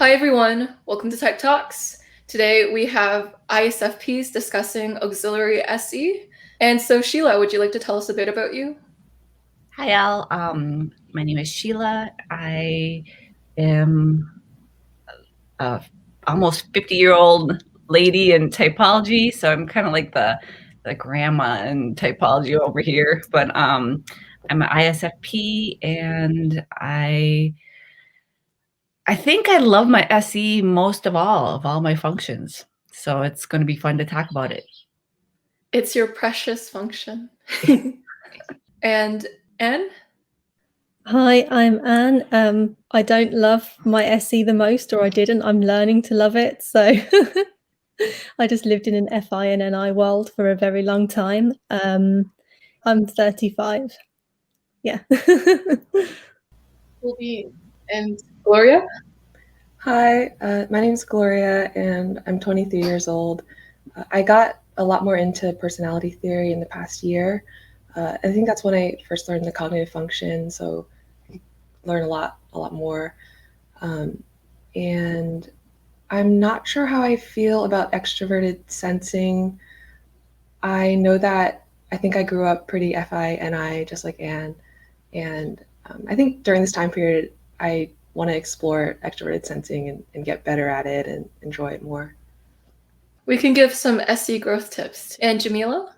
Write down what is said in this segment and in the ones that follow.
Hi everyone, welcome to Type Talks. Today we have ISFPs discussing auxiliary SE. And so Sheila, would you like to tell us a bit about you? Hi, Al. My name is Sheila. I am a almost 50-year-old lady in typology, so I'm kind of like the grandma in typology over here. But I'm an ISFP, and I think I love my SE most of all my functions. So it's going to be fun to talk about it. It's your precious function. And Anne? Hi, I'm Anne. I don't love my SE the most, or I didn't. I'm learning to love it. So I just lived in an FI and NI world for a very long time. I'm 35. Yeah. And Gloria? Hi, my name is Gloria, and I'm 23 years old. I got a lot more into personality theory in the past year. I think that's when I first learned the cognitive function, so I learned a lot more. And I'm not sure how I feel about extroverted sensing. I know that I think I grew up pretty FI-NI, just like Anne, and I think during this time period, I want to explore extroverted sensing and get better at it and enjoy it more. We can give some SE growth tips. And Jamila?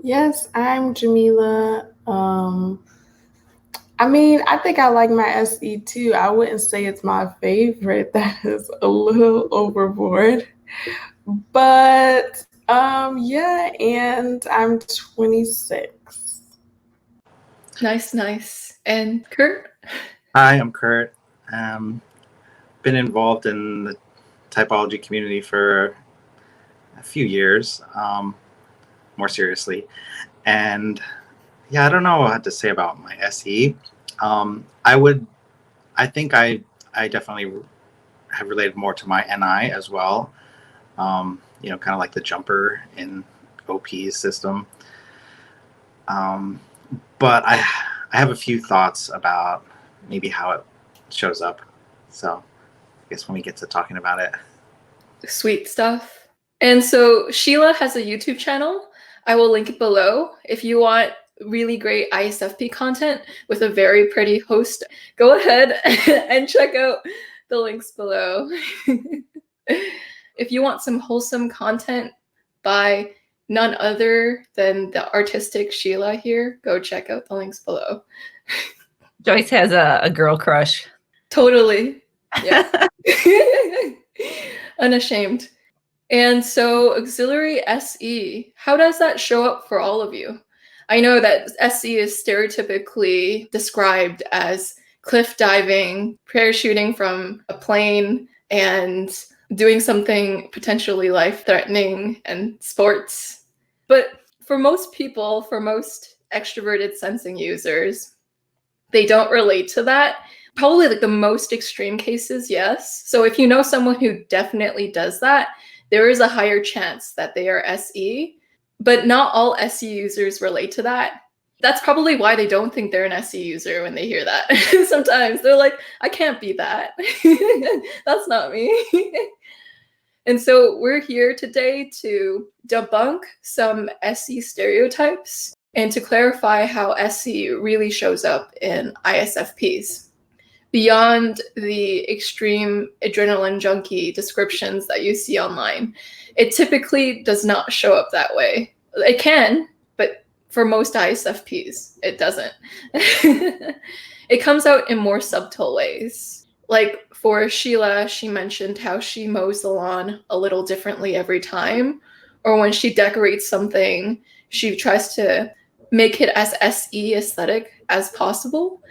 Yes, I'm Jamila. I think I like my SE too. I wouldn't say it's my favorite. That is a little overboard. But yeah, and I'm 26. Nice. And Kurt? Hi, I'm Kurt. Been involved in the typology community for a few years, more seriously. And yeah, I don't know what to say about my SE. I think I definitely have related more to my NI as well. Kind of like the jumper in OP's system. But I have a few thoughts about maybe how it shows up. So I guess when we get to talking about it. Sweet stuff. And so Sheila has a YouTube channel. I will link it below. If you want really great ISFP content with a very pretty host, go ahead and check out the links below. If you want some wholesome content by none other than the artistic Sheila here, go check out the links below. Joyce has a girl crush. Totally. Yeah. Unashamed. And so auxiliary SE, how does that show up for all of you? I know that SE is stereotypically described as cliff diving, parachuting from a plane, and doing something potentially life-threatening and sports. But for most people, for most extroverted sensing users, they don't relate to that. Probably like the most extreme cases, yes. So if you know someone who definitely does that, there is a higher chance that they are SE, but not all SE users relate to that. That's probably why they don't think they're an SE user when they hear that. Sometimes they're like, I can't be that. That's not me. And so we're here today to debunk some SE stereotypes and to clarify how SE really shows up in ISFPs. Beyond the extreme adrenaline junkie descriptions that you see online, it typically does not show up that way. It can, but for most ISFPs, it doesn't. It comes out in more subtle ways. Like for Sheila, she mentioned how she mows the lawn a little differently every time, or when she decorates something, she tries to make it as SE aesthetic as possible.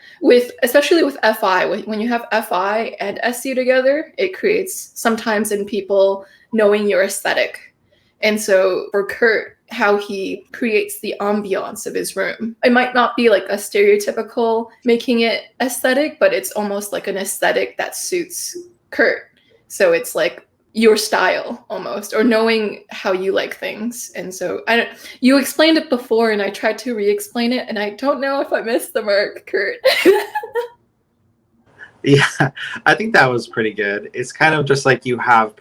Especially with FI, when you have FI and SE together, it creates sometimes in people knowing your aesthetic. And so for Kurt, how he creates the ambiance of his room, it might not be like a stereotypical making it aesthetic, but it's almost like an aesthetic that suits Kurt. So it's like your style almost, or knowing how you like things. And so you explained it before and I tried to re-explain it and I don't know if I missed the mark, Kurt. Yeah, I think that was pretty good. It's kind of just like you have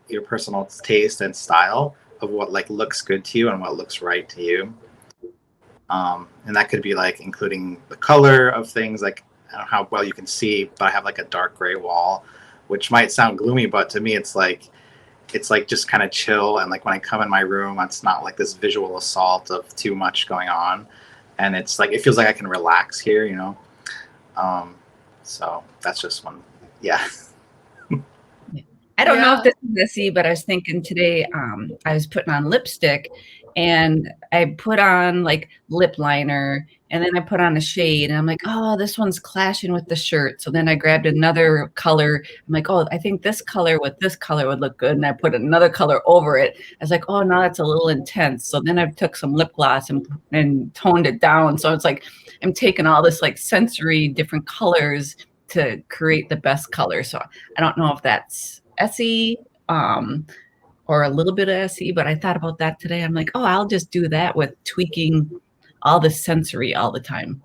your personal taste and style of what like looks good to you and what looks right to you. And that could be like including the color of things, like I don't know how well you can see, but I have like a dark gray wall, which might sound gloomy, but to me it's like just kind of chill. And like when I come in my room, it's not like this visual assault of too much going on, and it's like it feels like I can relax here, you know. So that's just one. Yeah. I don't know if this is messy, but I was thinking today, I was putting on lipstick and I put on like lip liner and then I put on a shade and I'm like, oh, this one's clashing with the shirt. So then I grabbed another color. I'm like, oh, I think this color with this color would look good. And I put another color over it. I was like, oh, no, that's a little intense. So then I took some lip gloss and toned it down. So it's like, I'm taking all this like sensory different colors to create the best color. So I don't know if that's SE or a little bit of SE, but I thought about that today. I'm like, oh, I'll just do that with tweaking all the sensory all the time.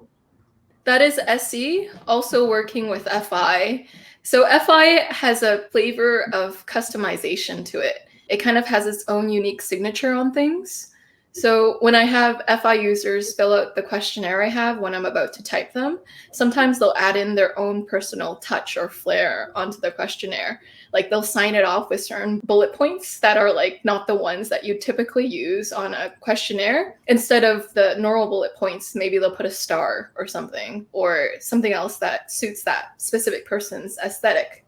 That is SE, also working with FI. So FI has a flavor of customization to it. It kind of has its own unique signature on things. So when I have FI users fill out the questionnaire I have when I'm about to type them, sometimes they'll add in their own personal touch or flair onto the questionnaire. Like they'll sign it off with certain bullet points that are like not the ones that you typically use on a questionnaire. Instead of the normal bullet points, maybe they'll put a star or something else that suits that specific person's aesthetic.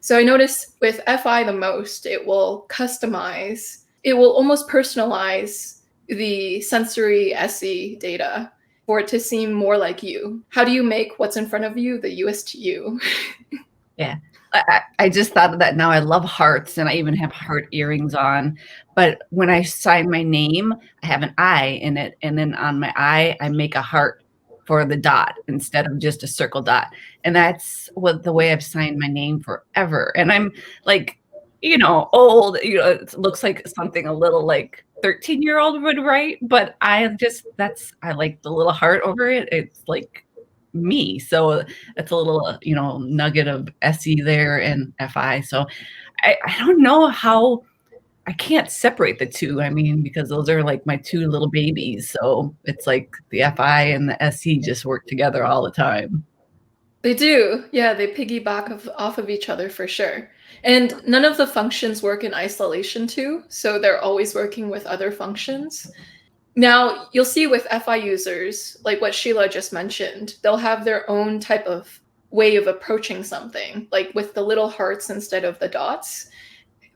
So I notice with FI the most, it will customize, it will almost personalize the sensory SE data for it to seem more like you. How do you make what's in front of you the US to you? Yeah. I just thought of that now. I love hearts and I even have heart earrings on. But when I sign my name, I have an I in it. And then on my I make a heart for the dot instead of just a circle dot. And that's the way I've signed my name forever. And I'm like, old, it looks like something a little like 13-year-old would write, but I like the little heart over it. It's like me. So it's a little, nugget of SE there and FI. So I don't know how I can't separate the two. I mean, because those are like my two little babies. So it's like the FI and the SE just work together all the time. They do. Yeah, they piggyback off of each other for sure. And none of the functions work in isolation too. So they're always working with other functions. Now, you'll see with FI users, like what Sheila just mentioned, they'll have their own type of way of approaching something, like with the little hearts instead of the dots.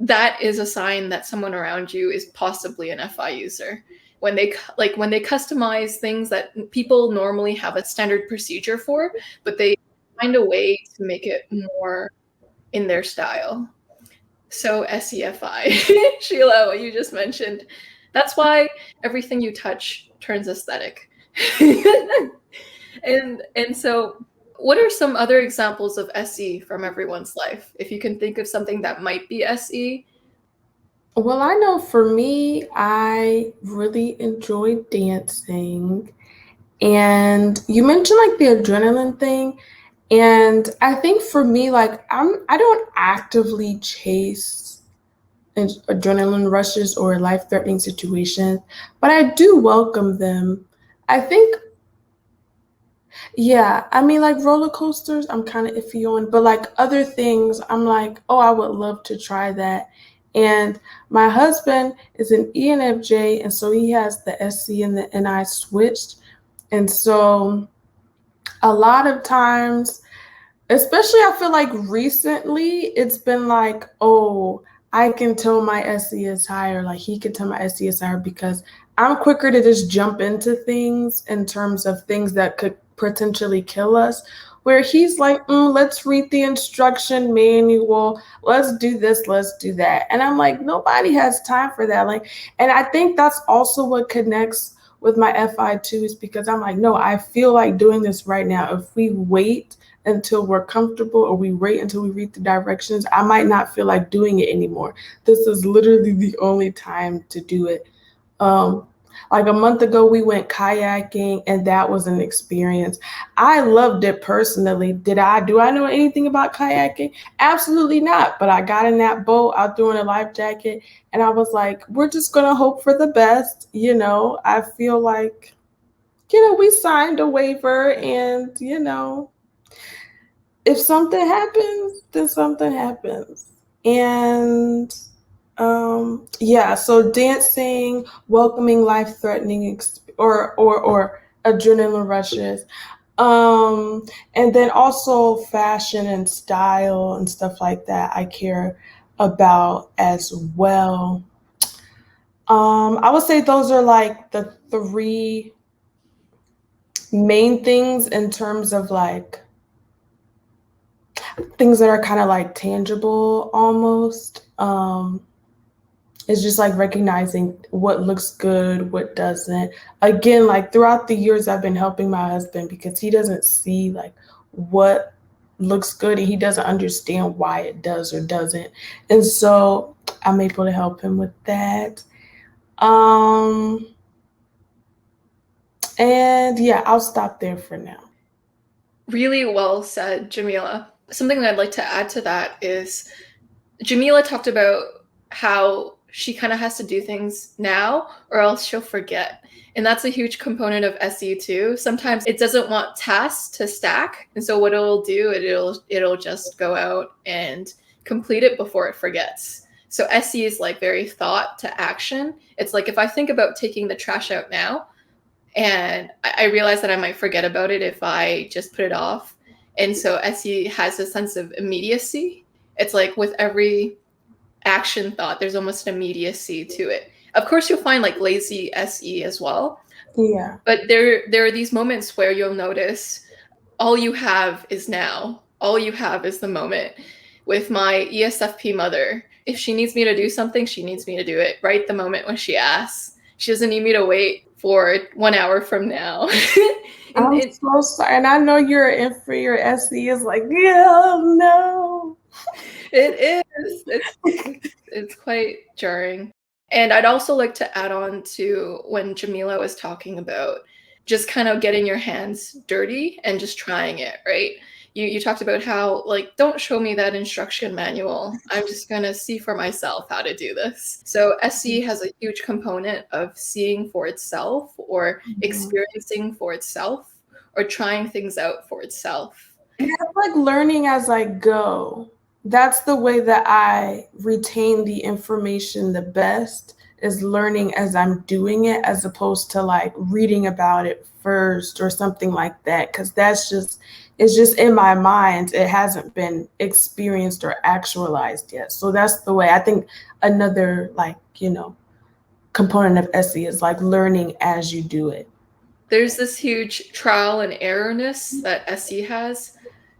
That is a sign that someone around you is possibly an FI user. When they customize things that people normally have a standard procedure for, but they find a way to make it more in their style. So SEFI, Sheila, what you just mentioned, that's why everything you touch turns aesthetic. and so what are some other examples of SE from everyone's life? If you can think of something that might be SE. Well, I know for me, I really enjoy dancing. And you mentioned like the adrenaline thing. And I think for me, like I don't actively chase adrenaline rushes or life-threatening situations, but I do welcome them. I think, yeah, I mean, like roller coasters, I'm kind of iffy on, but like other things, I'm like, oh, I would love to try that. And my husband is an ENFJ, and so he has the SC and the NI switched. And so a lot of times, especially I feel like recently, it's been like, oh, I can tell my SE is higher, like he can tell my SE is higher, because I'm quicker to just jump into things in terms of things that could potentially kill us, where he's like, let's read the instruction manual, let's do this, let's do that. And I'm like, nobody has time for that. Like, and I think that's also what connects with my FI too, is because I'm like, no, I feel like doing this right now. If we wait until we're comfortable or we wait until we read the directions, I might not feel like doing it anymore. This is literally the only time to do it. Like a month ago, we went kayaking, and that was an experience. I loved it personally. Do I know anything about kayaking? Absolutely not. But I got in that boat, I threw in a life jacket, and I was like, we're just going to hope for the best. I feel like, we signed a waiver, and, if something happens, then something happens. And so dancing, welcoming life-threatening or adrenaline rushes. And then also fashion and style and stuff like that I care about as well. I would say those are like the 3 main things in terms of like things that are kind of like tangible almost. It's just like recognizing what looks good, what doesn't. Again, like throughout the years, I've been helping my husband because he doesn't see like what looks good and he doesn't understand why it does or doesn't. And so I'm able to help him with that. And yeah, I'll stop there for now. Really well said, Jamila. Something that I'd like to add to that is Jamila talked about how she kind of has to do things now or else she'll forget. And that's a huge component of SE too. Sometimes it doesn't want tasks to stack. And so what it'll do, it'll just go out and complete it before it forgets. So SE is like very thought to action. It's like if I think about taking the trash out now and I realize that I might forget about it if I just put it off. And so SE has a sense of immediacy. It's like with every action thought, there's almost an immediacy to it. Of course, you'll find like lazy SE as well. Yeah. But there are these moments where you'll notice all you have is now. All you have is the moment. With my ESFP mother, if she needs me to do something, she needs me to do it right the moment when she asks. She doesn't need me to wait for 1 hour from now. I'm so sorry. And I know you're in for your SE is like, yeah, no. It is. It's quite jarring. And I'd also like to add on to when Jamila was talking about just kind of getting your hands dirty and just trying it, right? You talked about how, like, don't show me that instruction manual. I'm just going to see for myself how to do this. So SE has a huge component of seeing for itself or experiencing for itself or trying things out for itself. And it's like learning as I go. That's the way that I retain the information the best, is learning as I'm doing it, as opposed to like reading about it first or something like that. Because it's just in my mind. It hasn't been experienced or actualized yet. So that's the way I think another component of SE is like learning as you do it. There's this huge trial and errorness that SE has.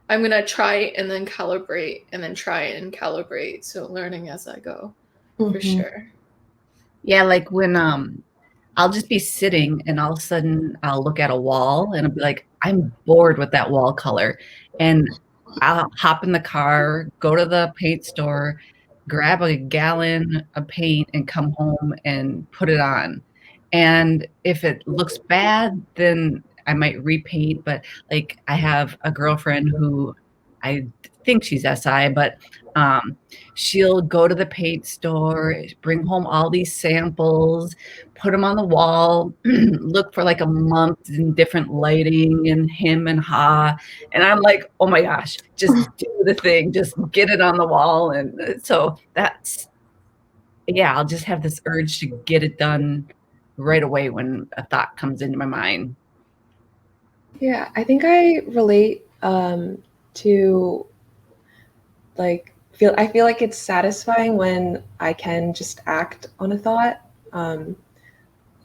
I'm going to try and then calibrate and then try and calibrate. So learning as I go, for sure. Yeah, like when I'll just be sitting and all of a sudden I'll look at a wall and I'll be like, I'm bored with that wall color. And I'll hop in the car, go to the paint store, grab a gallon of paint and come home and put it on. And if it looks bad, then I might repaint. But like I have a girlfriend who I think she's SI, but she'll go to the paint store, bring home all these samples, put them on the wall, look for like a month in different lighting and him and ha. And I'm like, oh my gosh, just do the thing, just get it on the wall. And so I'll just have this urge to get it done right away when a thought comes into my mind. Yeah, I think I relate to I feel like it's satisfying when I can just act on a thought. A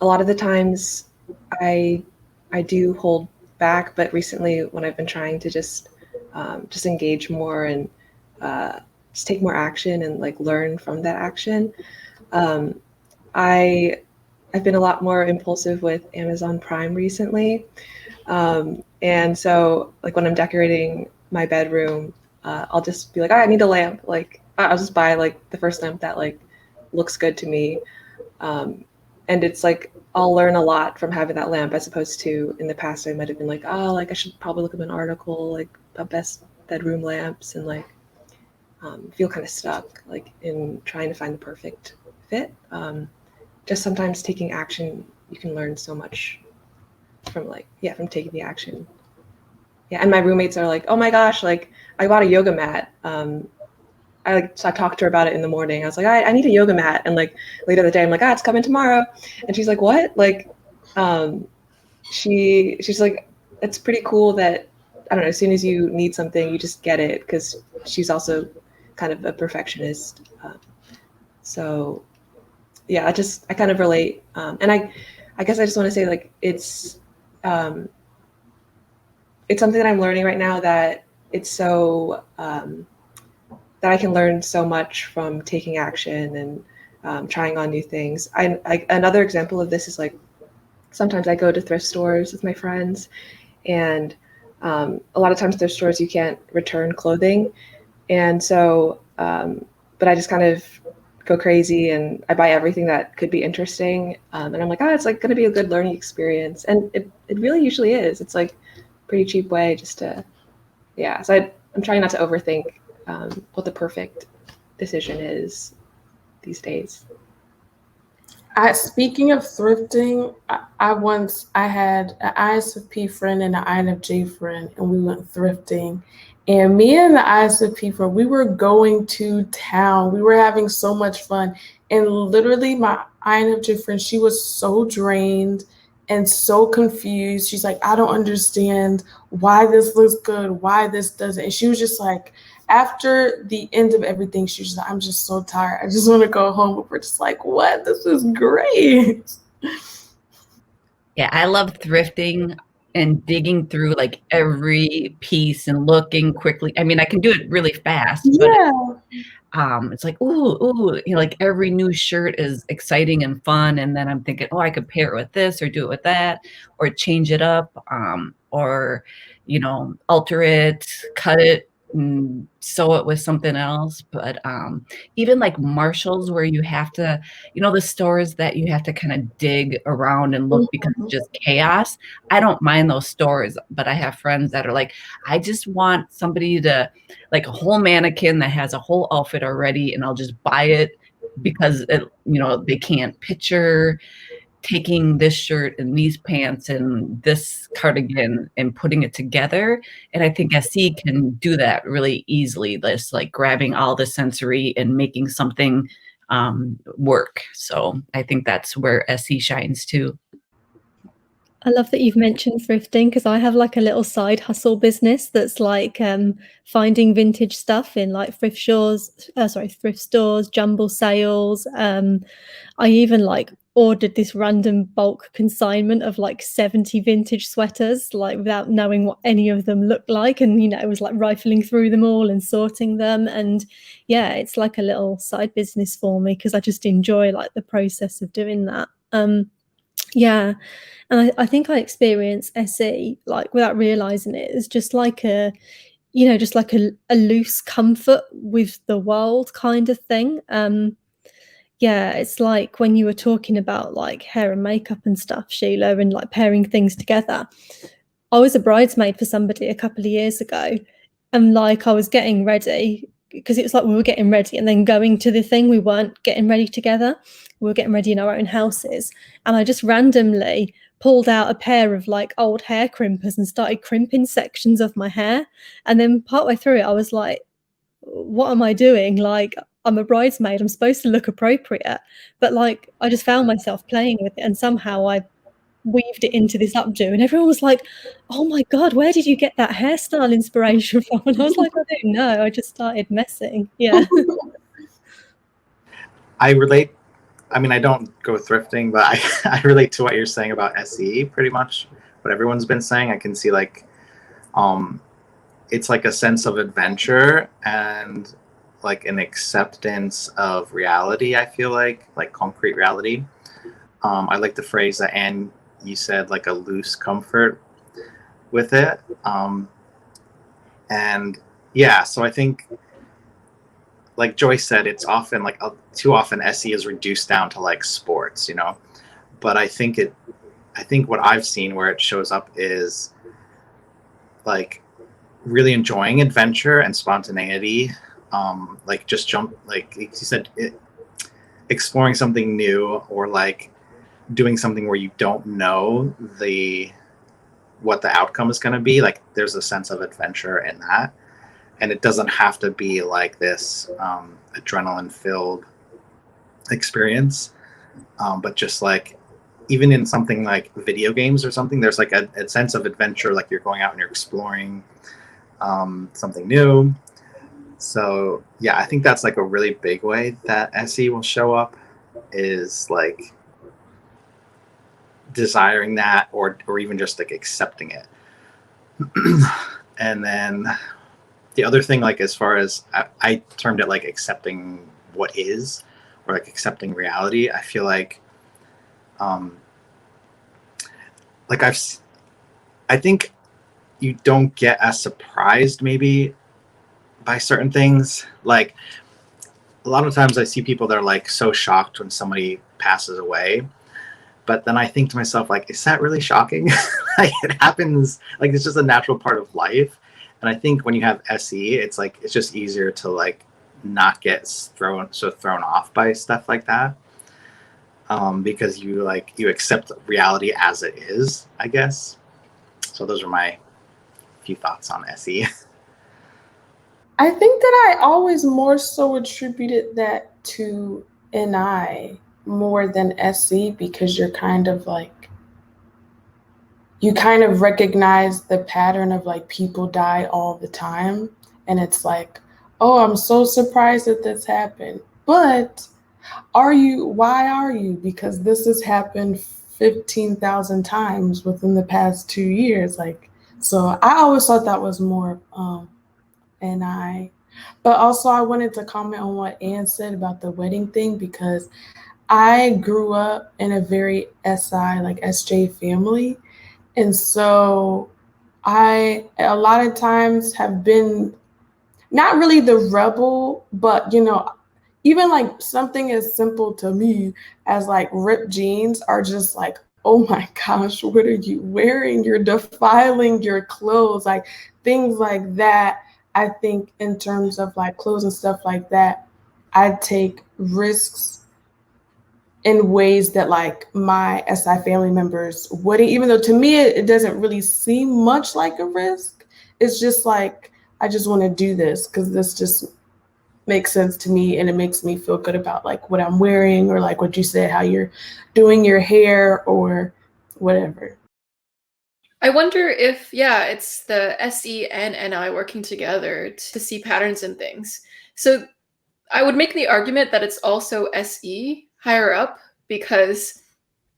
lot of the times I do hold back, but recently when I've been trying to just engage more and just take more action and like learn from that action, I've been a lot more impulsive with Amazon Prime recently. And so like when I'm decorating my bedroom, I'll just be like, I need a lamp. Like I'll just buy like the first lamp that like looks good to me. And And it's like I'll learn a lot from having that lamp, as opposed to in the past I might have been like, oh, like I should probably look up an article like about best bedroom lamps, and like feel kind of stuck like in trying to find the perfect fit. Just sometimes taking action, you can learn so much from from taking the action. Yeah, and my roommates are like, oh my gosh, like I bought a yoga mat. I talked to her about it in the morning. I was like, I need a yoga mat. And like later the day, I'm like, it's coming tomorrow. And she's like, what? Like, she's like, it's pretty cool that, I don't know, as soon as you need something, you just get it, because she's also kind of a perfectionist. So yeah, I kind of relate. And I guess I just want to say, like, it's something that I'm learning right now, that it's so, that I can learn so much from taking action and trying on new things. Another example of this is like, sometimes I go to thrift stores with my friends, and a lot of times thrift stores, you can't return clothing. And so, but I just kind of go crazy and I buy everything that could be interesting. And I'm like, it's like going to be a good learning experience. And it really usually is. It's like a pretty cheap way just to, So I'm trying not to overthink what the perfect decision is these days. Speaking of thrifting, I had an ISFP friend and an INFJ friend, and we went thrifting. And me and the ISFP friend, we were going to town. We were having so much fun. And literally my INFJ friend, she was so drained and so confused. She's like, I don't understand why this looks good, why this doesn't. And she was just like, after the end of everything, she was like, I'm just so tired. I just want to go home. But we're just like, what? This is great. Yeah, I love thrifting and digging through like every piece and looking quickly. I mean, I can do it really fast, but it's like, ooh, like every new shirt is exciting and fun. And then I'm thinking, I could pair it with this or do it with that or change it up, or, alter it, cut it, and sew it with something else. But even like Marshalls, where you have to, the stores that you have to kind of dig around and look because it's just chaos. I don't mind those stores, but I have friends that are like, I just want somebody to, like, a whole mannequin that has a whole outfit already, and I'll just buy it because they can't picture taking this shirt and these pants and this cardigan and putting it together. And I think SE can do that really easily, just like grabbing all the sensory and making something work. So I think that's where SE shines too. I love that you've mentioned thrifting, because I have like a little side hustle business that's like finding vintage stuff in like thrift stores, jumble sales. I even like ordered this random bulk consignment of like 70 vintage sweaters, like without knowing what any of them looked like. And, it was like rifling through them all and sorting them. And yeah, it's like a little side business for me, because I just enjoy like the process of doing that. Yeah. And I think I experience SE, like without realizing it, as just like a loose comfort with the world kind of thing. Yeah, it's like when you were talking about like hair and makeup and stuff, Sheila, and like pairing things together. I was a bridesmaid for somebody a couple of years ago, and like I was getting ready, because it was like we were getting ready and then going to the thing. We weren't getting ready together. We were getting ready in our own houses. And I just randomly pulled out a pair of like old hair crimpers and started crimping sections of my hair. And then partway through it, I was like, what am I doing? Like, I'm a bridesmaid. I'm supposed to look appropriate. But like, I just found myself playing with it. And somehow I weaved it into this updo, and everyone was like, oh my God, where did you get that hairstyle inspiration from? And I was like, I don't know, I just started messing. Yeah. I relate. I mean, I don't go thrifting, but I relate to what you're saying about SE, pretty much what everyone's been saying. I can see like it's like a sense of adventure and like an acceptance of reality. I feel like concrete reality. I like the phrase that Anne, you said, like a loose comfort with it. And yeah, so I think, like Joyce said, it's often like too often SE is reduced down to like sports, but I think what I've seen where it shows up is like really enjoying adventure and spontaneity, like just jump, like you said, exploring something new, or like doing something where you don't know what the outcome is going to be. Like there's a sense of adventure in that, and it doesn't have to be like this adrenaline filled experience, but just like even in something like video games or something, there's like a sense of adventure, like you're going out and you're exploring something new. So yeah, I think that's like a really big way that SE will show up, is like desiring that, or even just like accepting it. And then the other thing, like as far as I termed it like accepting what is, or like accepting reality, I feel like I think you don't get as surprised maybe by certain things. Like a lot of times I see people that are like so shocked when somebody passes away, but then I think to myself, like, is that really shocking? Like it happens, like it's just a natural part of life. And I think when you have SE, it's like it's just easier to like not get thrown off by stuff like that, because you accept reality as it is, I guess. So those are my few thoughts on SE. I think that I always more so attributed that to NI more than SE, because you're kind of like, you kind of recognize the pattern of like people die all the time. And it's like, oh, I'm so surprised that this happened. But why are you? Because this has happened 15,000 times within the past 2 years. Like, so I always thought that was more NI. But also I wanted to comment on what Anne said about the wedding thing, because I grew up in a very SI, like SJ family. And so I, a lot of times, have been not really the rebel, but, you know, even like something as simple to me as like ripped jeans are just like, oh my gosh, what are you wearing? You're defiling your clothes, like things like that. I think in terms of like clothes and stuff like that, I take risks in ways that like my SI family members wouldn't, even though to me it doesn't really seem much like a risk. It's just like, I just want to do this because this just makes sense to me, and it makes me feel good about like what I'm wearing, or like what you said, how you're doing your hair or whatever. I wonder if, yeah, it's the SE and NI working together to see patterns in things. So I would make the argument that it's also SE higher up, because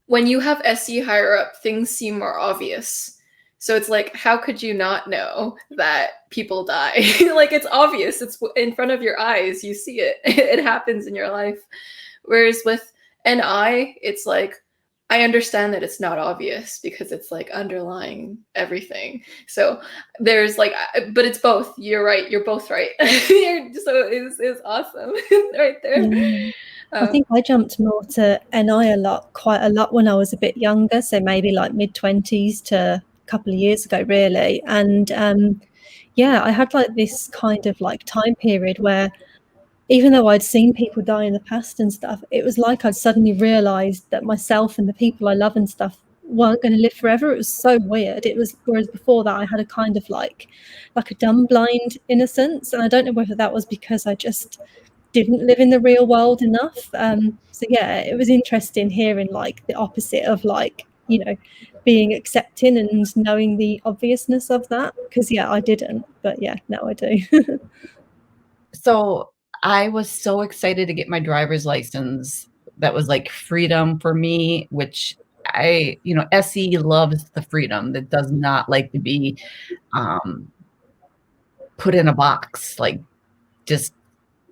when you have SE higher up, things seem more obvious. So it's like, how could you not know that people die? Like, it's obvious. It's in front of your eyes. You see it. It happens in your life. Whereas with NI, it's like, I understand that it's not obvious because it's like underlying everything. So there's like, but it's both. You're right. You're both right. So it's awesome right there. Yeah. I think I jumped more to NI quite a lot when I was a bit younger. So maybe like mid-20s to a couple of years ago, really. And yeah, I had like this kind of like time period where, even though I'd seen people die in the past and stuff, it was like I'd suddenly realized that myself and the people I love and stuff weren't going to live forever. It was so weird. It was, whereas before that I had a kind of like a dumb blind innocence. And I don't know whether that was because I just didn't live in the real world enough. So yeah, it was interesting hearing like the opposite of like, you know, being accepting and knowing the obviousness of that. Because yeah, I didn't, but yeah, now I do. So I was so excited to get my driver's license. That was like freedom for me, which SE loves the freedom, that does not like to be put in a box, like just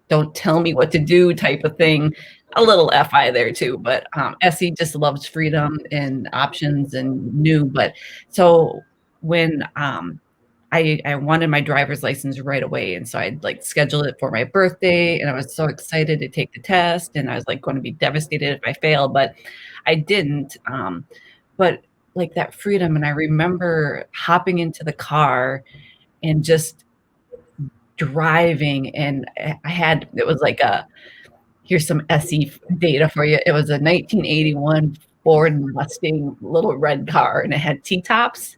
don't tell me what to do type of thing. A little FI there too, but SE just loves freedom and options and new. But so when I wanted my driver's license right away. And so I'd like scheduled it for my birthday, and I was so excited to take the test, and I was like going to be devastated if I failed, but I didn't. But like that freedom, and I remember hopping into the car and just driving, and it was like here's some SE data for you. It was a 1981 Ford Mustang little red car, and it had T-tops,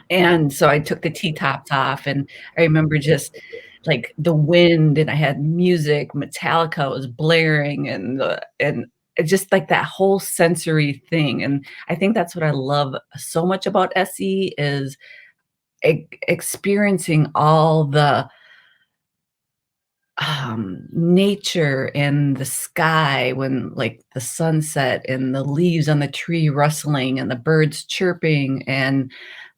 and so I took the T-tops off, and I remember just like the wind, and I had music, Metallica was blaring, and it just like that whole sensory thing. And I think that's what I love so much about SE is experiencing all the nature and the sky when like the sunset and the leaves on the tree rustling and the birds chirping and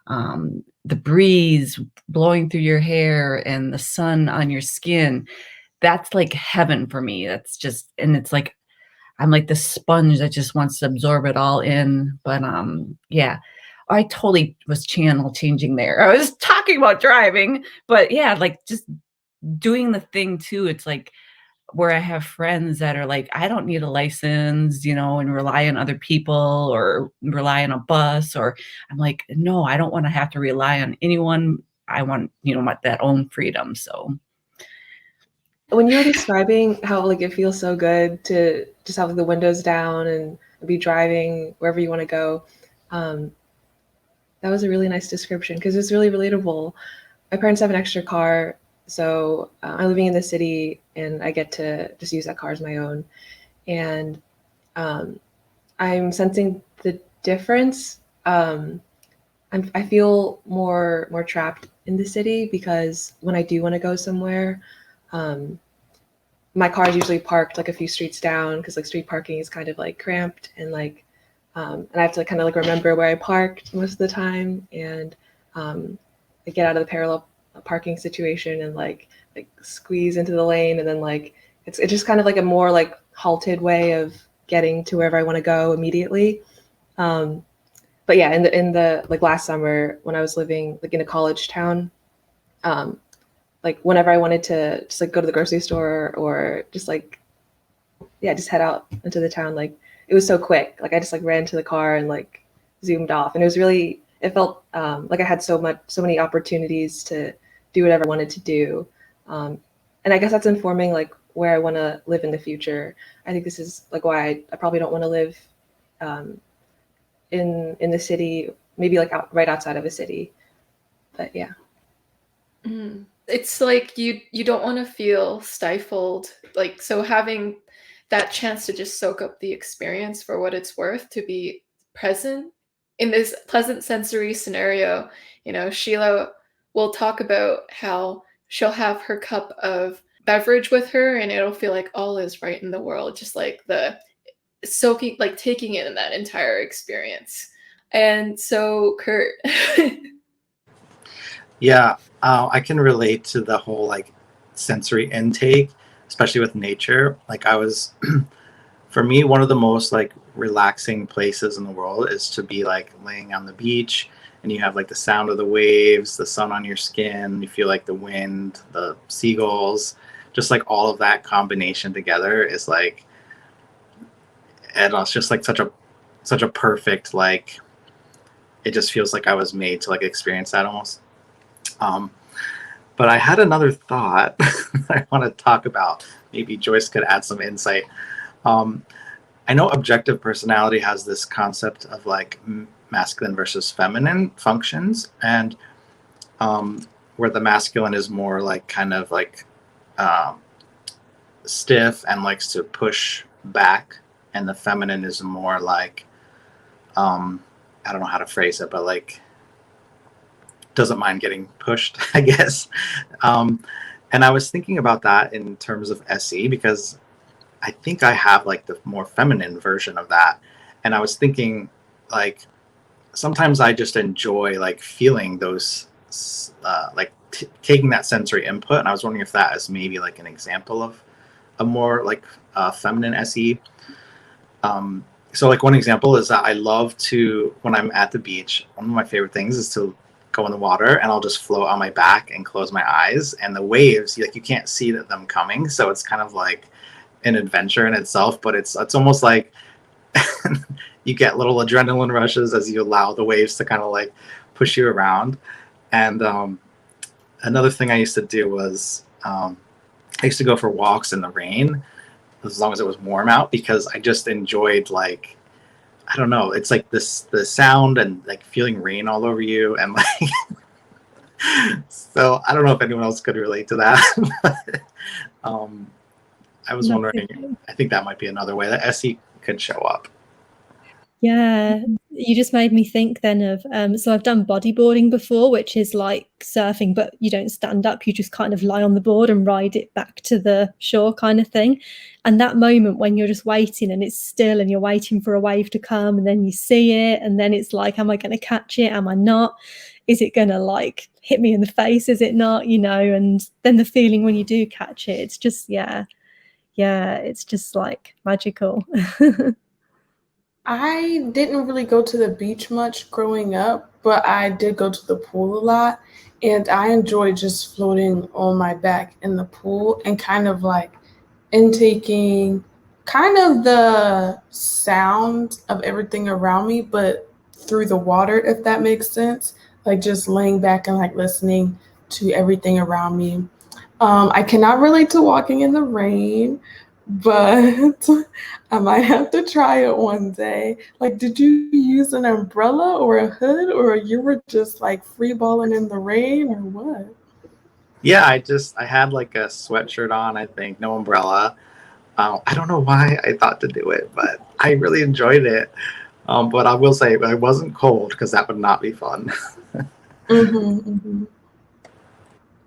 the breeze blowing through your hair and the sun on your skin. That's like heaven for me. That's just, and it's like I'm like the sponge that just wants to absorb it all in. But yeah, I totally was channel changing there. I was talking about driving, but yeah, like just doing the thing too. It's like where I have friends that are like, I don't need a license, and rely on other people or rely on a bus, or I'm like, no, I don't want to have to rely on anyone. I want, that own freedom. So when you were describing how like it feels so good to just have like, the windows down and be driving wherever you want to go, that was a really nice description because it's really relatable. My parents have an extra car, so I'm living in the city and I get to just use that car as my own. And I'm sensing the difference. I feel more trapped in the city because when I do want to go somewhere, my car is usually parked like a few streets down because like street parking is kind of like cramped and like and I have to kind of like remember where I parked most of the time, and I get out of the parallel parking situation and like squeeze into the lane, and then like it's just kind of like a more like halted way of getting to wherever I want to go immediately. But yeah, in the like last summer when I was living like in a college town, like whenever I wanted to just like go to the grocery store or just like just head out into the town, like it was so quick. Like I just like ran to the car and like zoomed off, and it felt like I had so many opportunities to do whatever I wanted to do. And I guess that's informing like where I want to live in the future. I think this is like why I probably don't want to live in the city, maybe like right outside of a city. But yeah. It's like you don't want to feel stifled. Like, so having that chance to just soak up the experience for what it's worth, to be present in this pleasant sensory scenario. Sheila will talk about how she'll have her cup of beverage with her and it'll feel like all is right in the world, just like the soaking, like taking in that entire experience. And so Kurt. Yeah, I can relate to the whole like sensory intake, especially with nature. Like for me, one of the most like relaxing places in the world is to be like laying on the beach and you have like the sound of the waves, the sun on your skin, you feel like the wind, the seagulls, just like all of that combination together is like, and it's just like such a perfect, like, it just feels like I was made to like experience that almost. But I had another thought I want to talk about. Maybe Joyce could add some insight. I know objective personality has this concept of like masculine versus feminine functions, and where the masculine is more like kind of like stiff and likes to push back, and the feminine is more like I don't know how to phrase it, but like doesn't mind getting pushed, I guess. And I was thinking about that in terms of SE because I think I have like the more feminine version of that. And I was thinking like sometimes I just enjoy like feeling those like taking that sensory input. And I was wondering if that is maybe like an example of a more like feminine SE. So like one example is that I love to, when I'm at the beach, one of my favorite things is to go in the water and I'll just float on my back and close my eyes, and the waves, like, you can't see them coming, so it's kind of like an adventure in itself, but it's almost like you get little adrenaline rushes as you allow the waves to kind of like push you around. And another thing I used to do was I used to go for walks in the rain as long as it was warm out, because I just enjoyed, like, I don't know, it's like the sound and like feeling rain all over you, and like so I don't know if anyone else could relate to that. But, I was wondering, I think that might be another way that SE could show up. Yeah, you just made me think then of, so I've done bodyboarding before, which is like surfing, but you don't stand up, you just kind of lie on the board and ride it back to the shore kind of thing. And that moment when you're just waiting and it's still and you're waiting for a wave to come, and then you see it, and then it's like, am I going to catch it? Am I not? Is it going to like hit me in the face? Is it not? You know, and then the feeling when you do catch it, it's just, yeah, it's just like magical. I didn't really go to the beach much growing up, but I did go to the pool a lot, and I enjoyed just floating on my back in the pool and kind of like intaking kind of the sound of everything around me, but through the water, if that makes sense. Like just laying back and like listening to everything around me. I cannot relate to walking in the rain, but I might have to try it one day. Like, did you use an umbrella or a hood, or you were just like free balling in the rain, or what? Yeah, I had like a sweatshirt on, I think, no umbrella. I don't know why I thought to do it, but I really enjoyed it. But I will say I wasn't cold, because that would not be fun.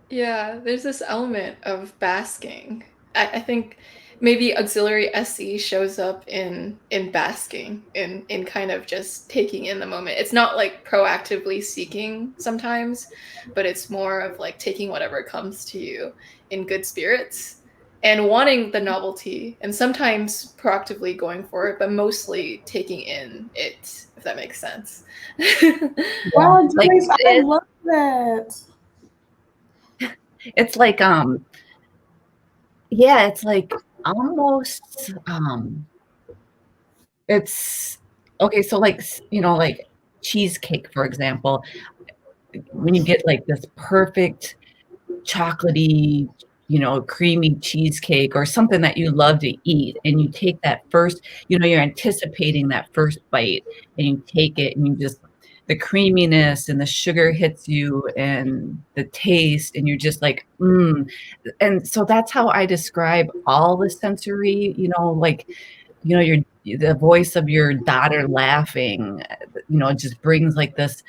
Yeah, there's this element of basking. I think maybe auxiliary SE shows up in basking, in kind of just taking in the moment. It's not like proactively seeking sometimes, but it's more of like taking whatever comes to you in good spirits and wanting the novelty, and sometimes proactively going for it, but mostly taking in it, if that makes sense. Wow, Like, Joyce, I love that. it's like yeah, it's like almost it's okay, so like, you know, like cheesecake, for example, when you get like this perfect chocolatey, you know, creamy cheesecake or something that you love to eat, and you take that first, you know, you're anticipating that first bite, and you take it, and you just, the creaminess and the sugar hits you and the taste, and you're just like, and so that's how I describe all the sensory, you know, like, you know, the voice of your daughter laughing, you know, it just brings like this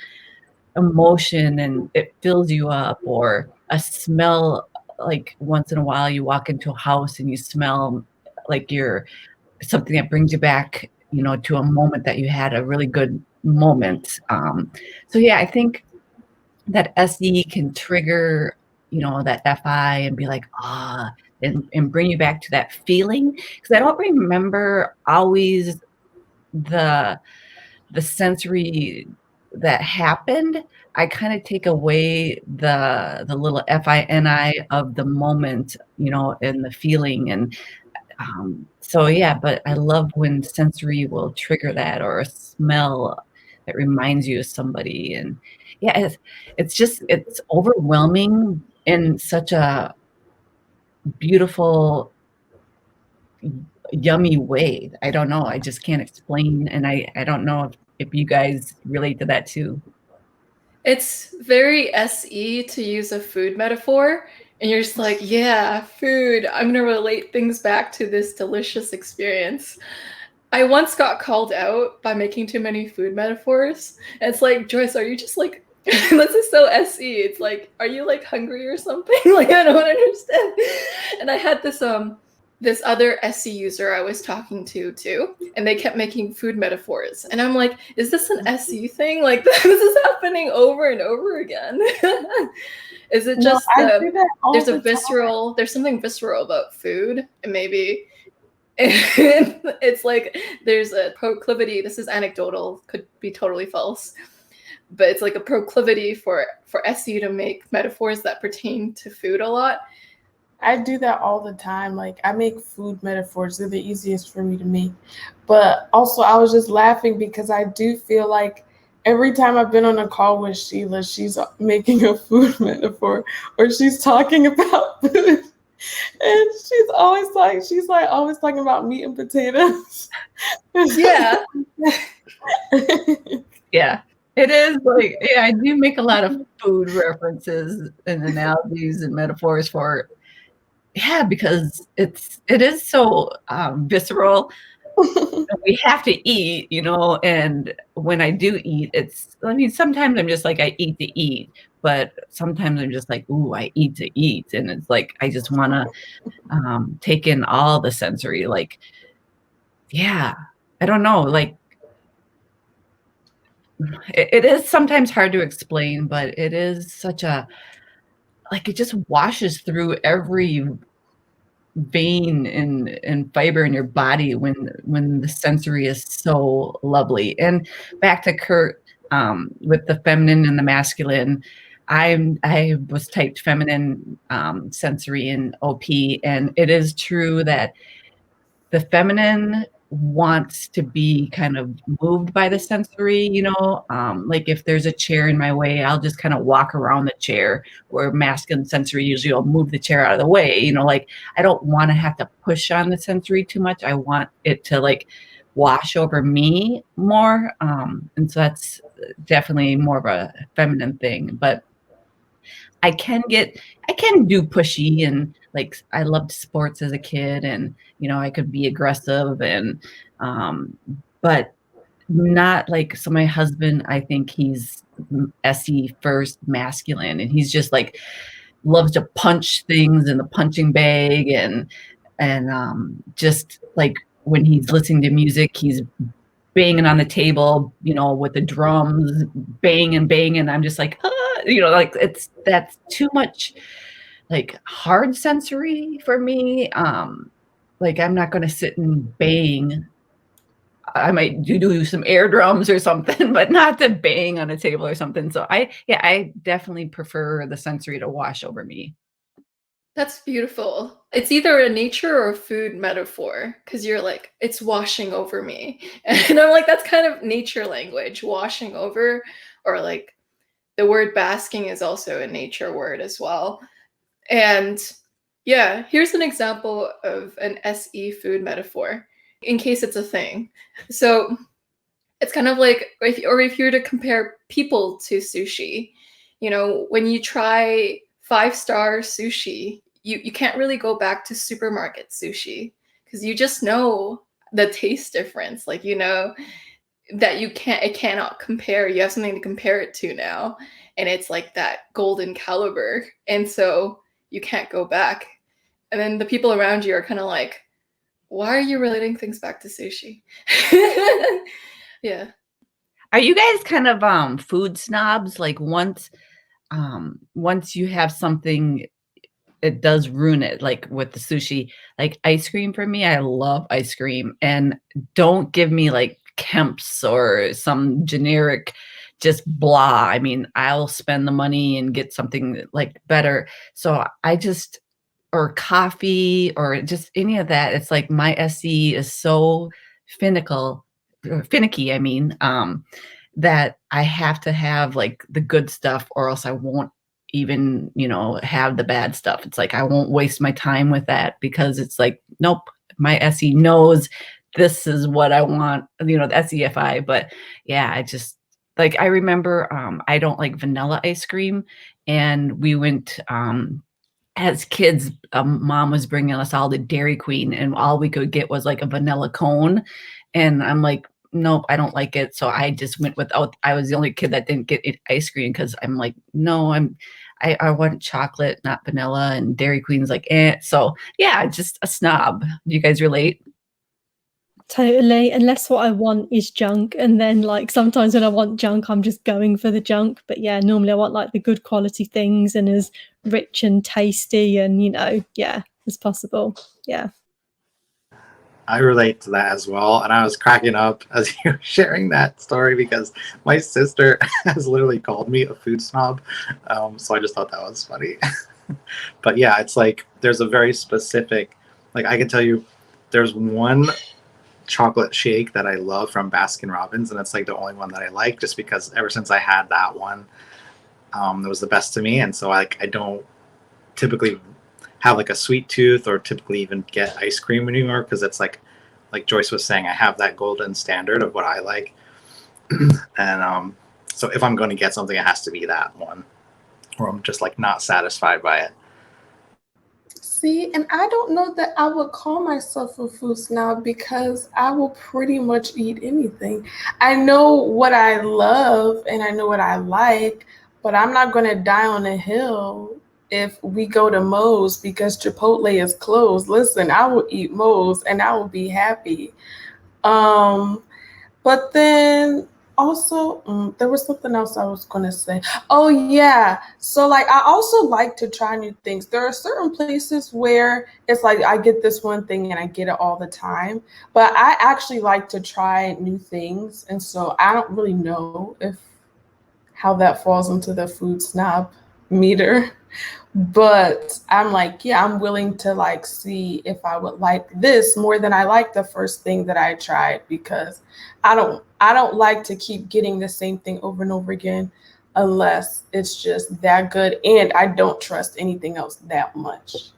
emotion and it fills you up. Or a smell, like once in a while you walk into a house and you smell like you're something that brings you back, you know, to a moment that you had a really good moment. So yeah, I think that SE can trigger, you know, that FI and be like, and bring you back to that feeling. Because I don't remember always the sensory that happened. I kind of take away the little FINI of the moment, you know, and the feeling. And so yeah, but I love when sensory will trigger that, or a smell that reminds you of somebody. And yeah, it's overwhelming in such a beautiful, yummy way. I don't know. I just can't explain. And I don't know if you guys relate to that too. It's very SE to use a food metaphor, and you're just like, yeah, food. I'm going to relate things back to this delicious experience. I once got called out by making too many food metaphors. And it's like, Joyce, are you just like, this is so SE. It's like, are you like hungry or something? Like, I don't understand. And I had this other SE user I was talking to too, and they kept making food metaphors. And I'm like, is this an SE thing? Like, this is happening over and over again. Is it just there's something visceral about food, and maybe it's like there's a proclivity, this is anecdotal, could be totally false, but it's like a proclivity for SE to make metaphors that pertain to food a lot. I do that all the time. Like, I make food metaphors. They're the easiest for me to make. But also, I was just laughing because I do feel like every time I've been on a call with Sheila, she's making a food metaphor or she's talking about food. And she's always talking about meat and potatoes. Yeah. Yeah. It is like, yeah, I do make a lot of food references and analogies and metaphors for, yeah, because it is so visceral. We have to eat, you know, and when I do eat, sometimes I'm just like, I eat to eat, but sometimes I'm just like, ooh, I eat to eat. And it's like, I just want to take in all the sensory, like, yeah, I don't know, like, it is sometimes hard to explain, but it is such a, like, it just washes through every vein and fiber in your body when the sensory is so lovely. And back to Kurt, with the feminine and the masculine, I was typed feminine, sensory in OP, and it is true that the feminine wants to be kind of moved by the sensory, you know, like if there's a chair in my way, I'll just kind of walk around the chair, where masculine sensory usually will move the chair out of the way, you know, like I don't want to have to push on the sensory too much. I want it to like wash over me more. And so that's definitely more of a feminine thing, but I can do pushy, and like I loved sports as a kid, and you know I could be aggressive, and but not like, so my husband, I think he's SE first masculine, and he's just like loves to punch things in the punching bag, and just like when he's listening to music, he's banging on the table, you know, with the drums, bang. I'm just like, you know, like that's too much like hard sensory for me. Like I'm not going to sit and bang. I might do some air drums or something, but not to bang on a table or something. So I definitely prefer the sensory to wash over me. That's beautiful. It's either a nature or a food metaphor, because you're like, it's washing over me. And I'm like, that's kind of nature language, washing over, or like the word basking is also a nature word as well. And yeah, here's an example of an SE food metaphor, in case it's a thing. So it's kind of like, if you were to compare people to sushi, you know, when you try 5-star sushi, you can't really go back to supermarket sushi, because you just know the taste difference. Like, you know that it cannot compare. You have something to compare it to now, and it's like that golden caliber, and so you can't go back. And then the people around you are kind of like, why are you relating things back to sushi? Yeah. Are you guys kind of food snobs? Like once you have something, it does ruin it, like with the sushi. Like ice cream, for me, I love ice cream, and don't give me like Kemp's or some generic just blah. I mean, I'll spend the money and get something like better. So or coffee or just any of that, it's like my SE is so finicky, I mean, that I have to have like the good stuff, or else I won't even, you know, have the bad stuff. It's like I won't waste my time with that, because it's like, nope, my SE knows this is what I want, you know, the SEFI. But yeah, I just like, I remember I don't like vanilla ice cream, and we went as kids, mom was bringing us all to Dairy Queen, and all we could get was like a vanilla cone. And I'm like, nope, I don't like it. So I just went without. I was the only kid that didn't get ice cream, because I'm like, no, I want chocolate, not vanilla. And Dairy Queen's like, eh. So yeah, just a snob. Do you guys relate? Totally, unless what I want is junk, and then like sometimes when I want junk, I'm just going for the junk. But yeah, normally I want like the good quality things and as rich and tasty and, you know, yeah, as possible. Yeah. I relate to that as well. And I was cracking up as you were sharing that story because my sister has literally called me a food snob. So I just thought that was funny. But yeah, it's like there's a very specific, like I can tell you there's one chocolate shake that I love from Baskin Robbins, and it's like the only one that I like just because ever since I had that one, it was the best to me. And so I don't typically have like a sweet tooth or typically even get ice cream anymore because it's like Joyce was saying, I have that golden standard of what I like. And so if I'm going to get something, it has to be that one, or I'm just like not satisfied by it. See, and I don't know that I would call myself a food snob because I will pretty much eat anything. I know what I love and I know what I like, but I'm not going to die on a hill if we go to Moe's because Chipotle is closed. Listen, I will eat Moe's and I will be happy. But then also, there was something else I was going to say. Oh, yeah. So, like, I also like to try new things. There are certain places where it's like I get this one thing and I get it all the time. But I actually like to try new things. And so I don't really know how that falls into the food snob meter. But I'm like, yeah, I'm willing to like see if I would like this more than I like the first thing that I tried, because I don't like to keep getting the same thing over and over again unless it's just that good and I don't trust anything else that much.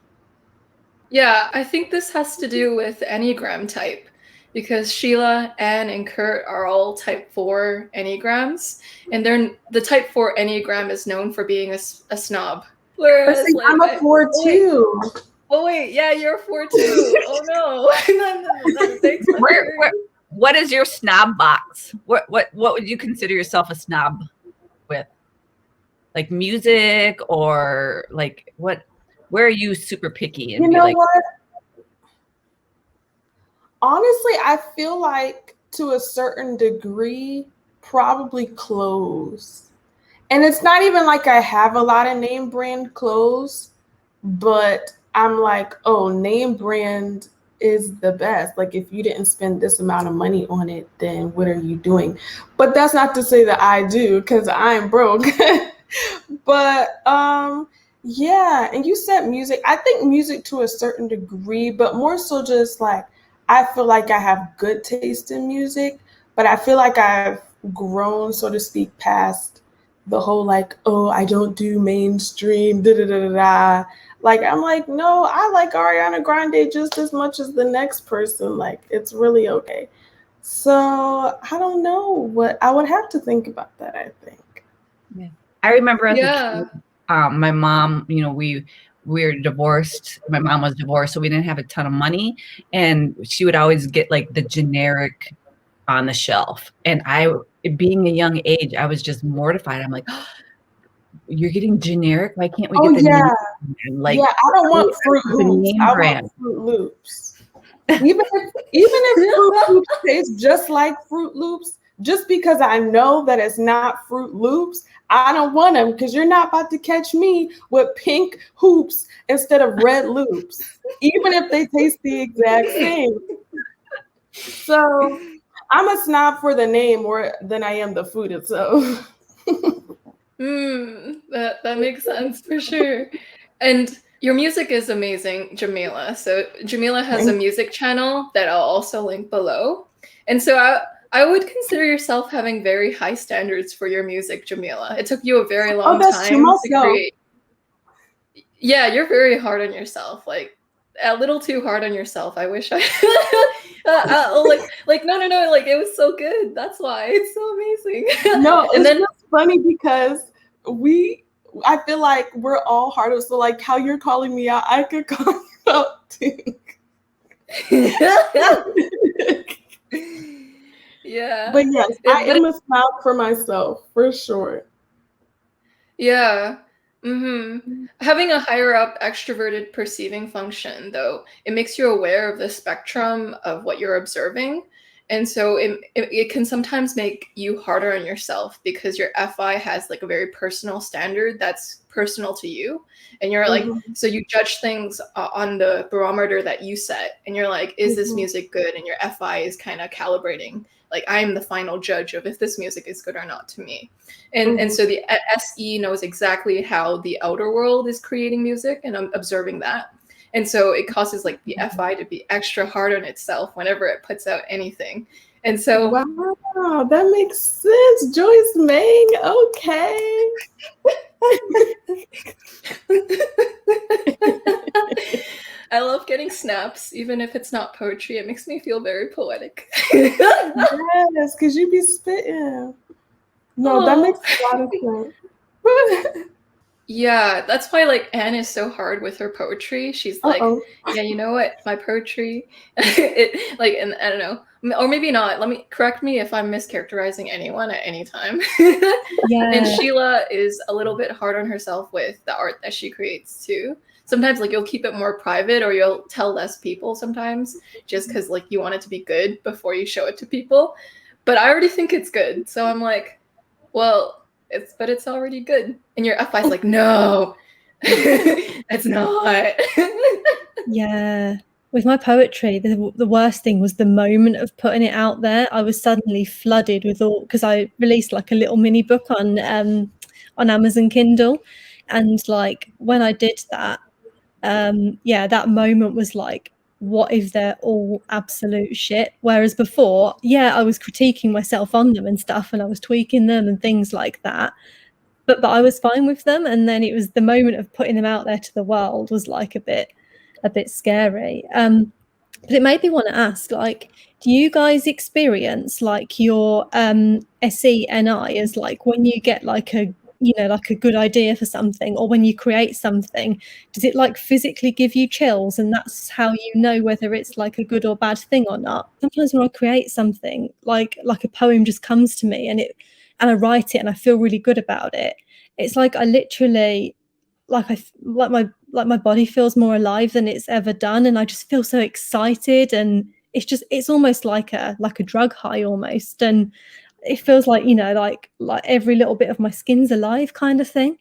Yeah, I think this has to do with Enneagram type, because Sheila, Anne, and Kurt are all type 4 Enneagrams, and the type 4 Enneagram is known for being a snob. Whereas, See, like, I'm a 4 too. Oh wait, yeah, you're 4 too. Oh no. Thanks for what is your snob box? What would you consider yourself a snob with? Like music, or like what? Where are you super picky? And you know what? Honestly, I feel like to a certain degree, probably clothes. And it's not even like I have a lot of name brand clothes, but I'm like, oh, name brand is the best. Like, if you didn't spend this amount of money on it, then what are you doing? But that's not to say that I do, because I'm broke. But yeah, and you said music. I think music to a certain degree, but more so just like, I feel like I have good taste in music, but I feel like I've grown, so to speak, past the whole like, oh, I don't do mainstream, da da da da da. Like, I'm like, no, I like Ariana Grande just as much as the next person. Like, it's really okay. So I don't know what I would have to think about that, I think. Yeah. I remember as a kid, my mom, we were divorced. My mom was divorced, so we didn't have a ton of money. And she would always get like the generic on the shelf. And being a young age, I was just mortified. I'm like, oh, you're getting generic? Why can't we get the name brand? Like, yeah, I don't want Fruit Loops. I want Fruit Loops. Even if Fruit Loops tastes just like Fruit Loops, just because I know that it's not Fruit Loops, I don't want them, because you're not about to catch me with pink hoops instead of red loops, even if they taste the exact same. So I'm a snob for the name more than I am the food itself. That makes sense for sure. And your music is amazing, Jamila. So Jamila has a music channel that I'll also link below. And so I would consider yourself having very high standards for your music, Jamila. It took you a very long time to create. Yeah, you're very hard on yourself. Like, a little too hard on yourself. I wish I like no, like, it was so good. That's why it's so amazing. No, and then it's funny because I feel like we're all hard. So like how you're calling me out, I could call you out too. Yeah. But yes, I am a snob for myself, for sure. Yeah. Having a higher up extroverted perceiving function, though, it makes you aware of the spectrum of what you're observing. And so it can sometimes make you harder on yourself because your FI has like a very personal standard that's personal to you. And you're like, so you judge things on the barometer that you set. And you're like, is this music good? And your FI is kind of calibrating. Like, I'm the final judge of if this music is good or not to me. And so the SE knows exactly how the outer world is creating music, and I'm observing that. And so it causes like the FI to be extra hard on itself whenever it puts out anything. And so wow, that makes sense, Joyce Mang. Okay. I love getting snaps, even if it's not poetry. It makes me feel very poetic. Yes, because you be spitting. No, that makes a lot of sense. Yeah, that's why like Anne is so hard with her poetry. She's like, yeah, you know what, my poetry, it like, and I don't know, or maybe not. Let me correct me if I'm mischaracterizing anyone at any time. Yeah. And Sheila is a little bit hard on herself with the art that she creates too. Sometimes like you'll keep it more private, or you'll tell less people sometimes, just because like you want it to be good before you show it to people. But I already think it's good, so I'm like, well. But it's already good. And your FI's like, no, it's not. Yeah. With my poetry, the worst thing was the moment of putting it out there. I was suddenly flooded with all, because I released like a little mini book on Amazon Kindle. And like when I did that, that moment was like, what if they're all absolute shit? Whereas before, I was critiquing myself on them and stuff, and I was tweaking them and things like that. But I was fine with them. And then it was the moment of putting them out there to the world was like a bit scary. But it made me want to ask, like, do you guys experience like your SENI as like when you get like a good idea for something, or when you create something, does it like physically give you chills, and that's how you know whether it's like a good or bad thing or not? Sometimes when I create something, like a poem just comes to me and I write it and I feel really good about it. It's like I literally like my body feels more alive than it's ever done, and I just feel so excited, and it's almost like a drug high almost, and it feels like like every little bit of my skin's alive kind of thing.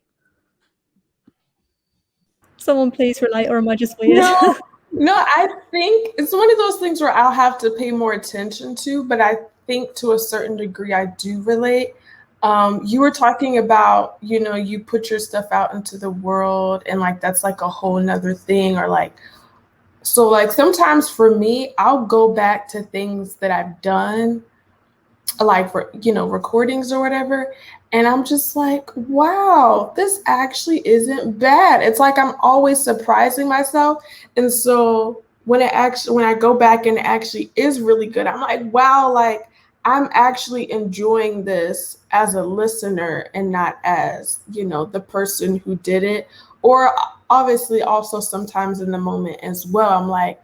Someone please relate, or am I just weird? No, I think it's one of those things where I'll have to pay more attention to, but I think to a certain degree I do relate. You were talking about, you put your stuff out into the world, and like that's like a whole nother thing, or like, so like sometimes for me, I'll go back to things that I've done, like for recordings or whatever, and I'm just like, wow, this actually isn't bad. It's like I'm always surprising myself. And so when I go back and it actually is really good, I'm like, wow, like I'm actually enjoying this as a listener and not as, the person who did it. Or obviously also sometimes in the moment as well, I'm like,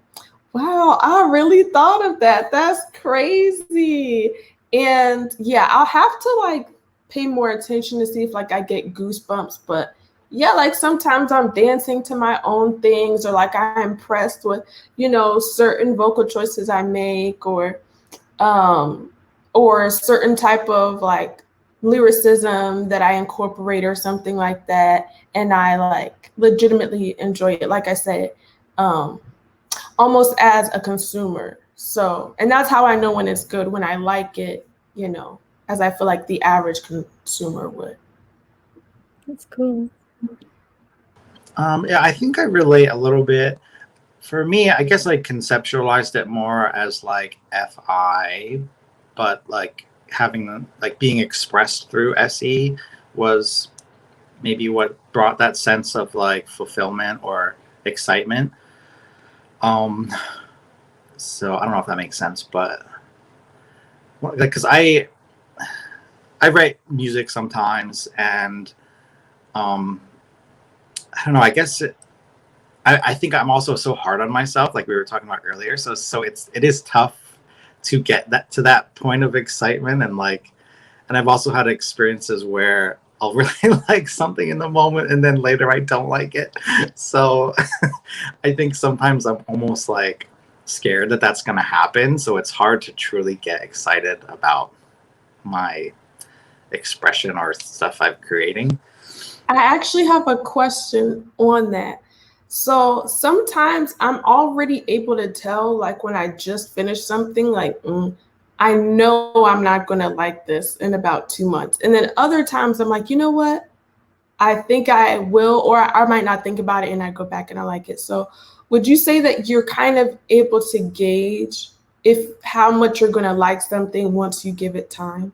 wow, I really thought of that. That's crazy. And yeah, I'll have to like pay more attention to see if like I get goosebumps. But yeah, like sometimes I'm dancing to my own things, or like I'm impressed with, certain vocal choices I make, or certain type of like lyricism that I incorporate or something like that. And I like legitimately enjoy it. Like I said, almost as a consumer. So, and that's how I know when it's good, when I like it, as I feel like the average consumer would. That's cool. Yeah, I think I relate a little bit. For me, I guess I conceptualized it more as like FI, but like having like being expressed through SE was maybe what brought that sense of like fulfillment or excitement. So I don't know if that makes sense, but because I write music sometimes, and I don't know, I guess I think I'm also so hard on myself, like we were talking about earlier. So it is tough to get to that point of excitement, and I've also had experiences where I'll really like something in the moment and then later I don't like it. So I think sometimes I'm almost like scared that that's going to happen. So it's hard to truly get excited about my expression or stuff I'm creating. I actually have a question on that. So sometimes I'm already able to tell, like when I just finished something, like, I know I'm not going to like this in about 2 months. And then other times I'm like, you know what? I think I will, or I might not think about it and I go back and I like it. So would you say that you're kind of able to gauge how much you're going to like something once you give it time?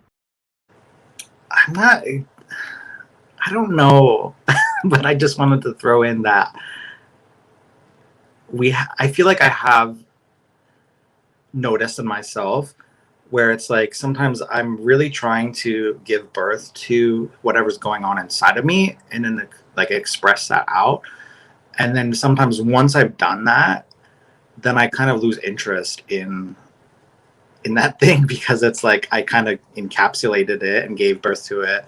I don't know, but I just wanted to throw in that I feel like I have noticed in myself where it's like sometimes I'm really trying to give birth to whatever's going on inside of me and then like express that out. And then sometimes once I've done that, then I kind of lose interest in that thing, because it's like I kind of encapsulated it and gave birth to it,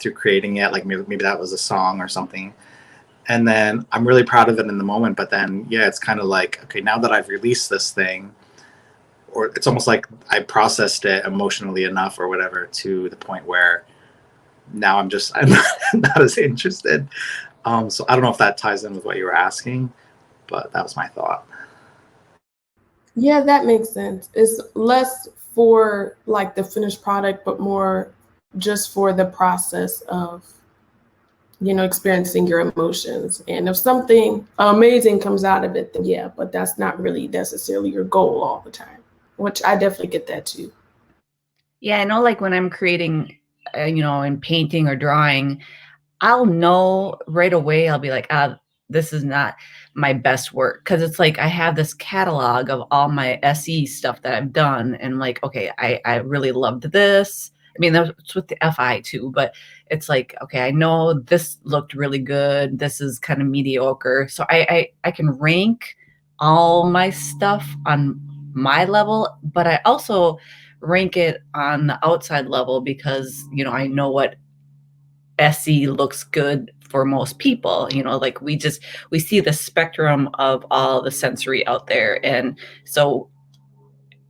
through creating it. Like maybe that was a song or something. And then I'm really proud of it in the moment. But then, it's kind of like, okay, now that I've released this thing, or it's almost like I processed it emotionally enough or whatever to the point where now I'm not as interested. So I don't know if that ties in with what you were asking, but that was my thought. Yeah, that makes sense. It's less for like the finished product, but more just for the process of, experiencing your emotions. And if something amazing comes out of it, then yeah, but that's not really necessarily your goal all the time, which I definitely get that too. Yeah, I know, like when I'm creating, in painting or drawing, I'll know right away. I'll be like, this is not my best work. Cause it's like, I have this catalog of all my SE stuff that I've done. And like, okay, I really loved this. I mean, that's with the FI too, but it's like, okay, I know this looked really good. This is kind of mediocre. So I can rank all my stuff on my level, but I also rank it on the outside level because, I know what SE looks good for most people. Like we see the spectrum of all the sensory out there. And so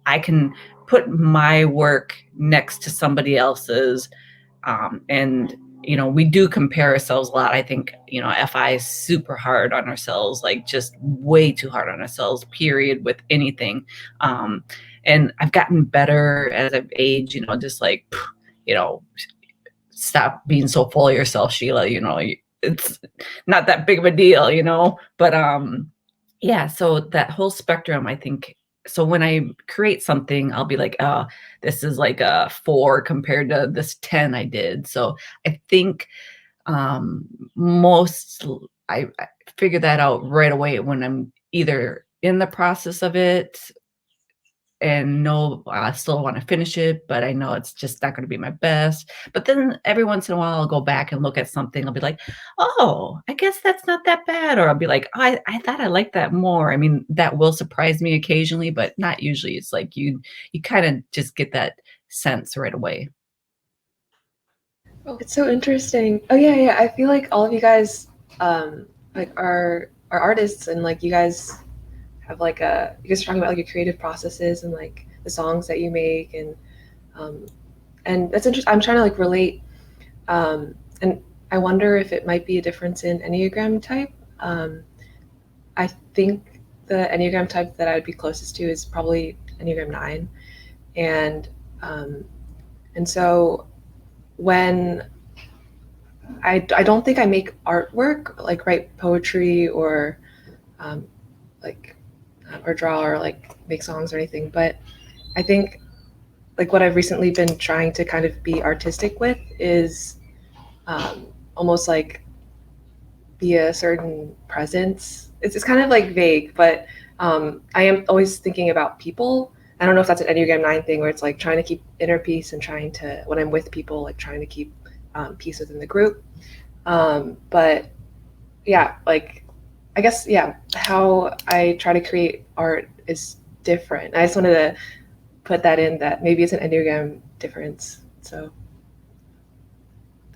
I can put my work next to somebody else's. And, we do compare ourselves a lot. I think, FI is super hard on ourselves, like just way too hard on ourselves, period, with anything. And I've gotten better as I've aged, just like, stop being so full of yourself, Sheila. It's not that big of a deal, but yeah, so that whole spectrum, I think. So when I create something, I'll be like, oh, this is like a 4 compared to this 10 I did. So I think I figure that out right away when I'm either in the process of it and know I still want to finish it, but I know it's just not going to be my best. But then every once in a while, I'll go back and look at something. I'll be like, oh, I guess that's not that bad. Or I'll be like, oh, I thought I liked that more. I mean, that will surprise me occasionally, but not usually. It's like you kind of just get that sense right away. Oh, it's so interesting. Oh yeah. I feel like all of you guys like are artists, and like you guys have like you guys are talking about like your creative processes and like the songs that you make, and that's interesting. I'm trying to like relate, and I wonder if it might be a difference in Enneagram type. I think the Enneagram type that I would be closest to is probably Enneagram 9, and so when I don't think I make artwork, like write poetry or or draw or like make songs or anything, but I think like what I've recently been trying to kind of be artistic with is almost like be a certain presence. It's kind of like vague, but I am always thinking about people. I don't know if that's an Enneagram 9 thing where it's like trying to keep inner peace and trying to, when I'm with people, like trying to keep peace within the group. But yeah, like I guess, yeah, how I try to create art is different. I just wanted to put that in, that maybe it's an Enneagram difference. So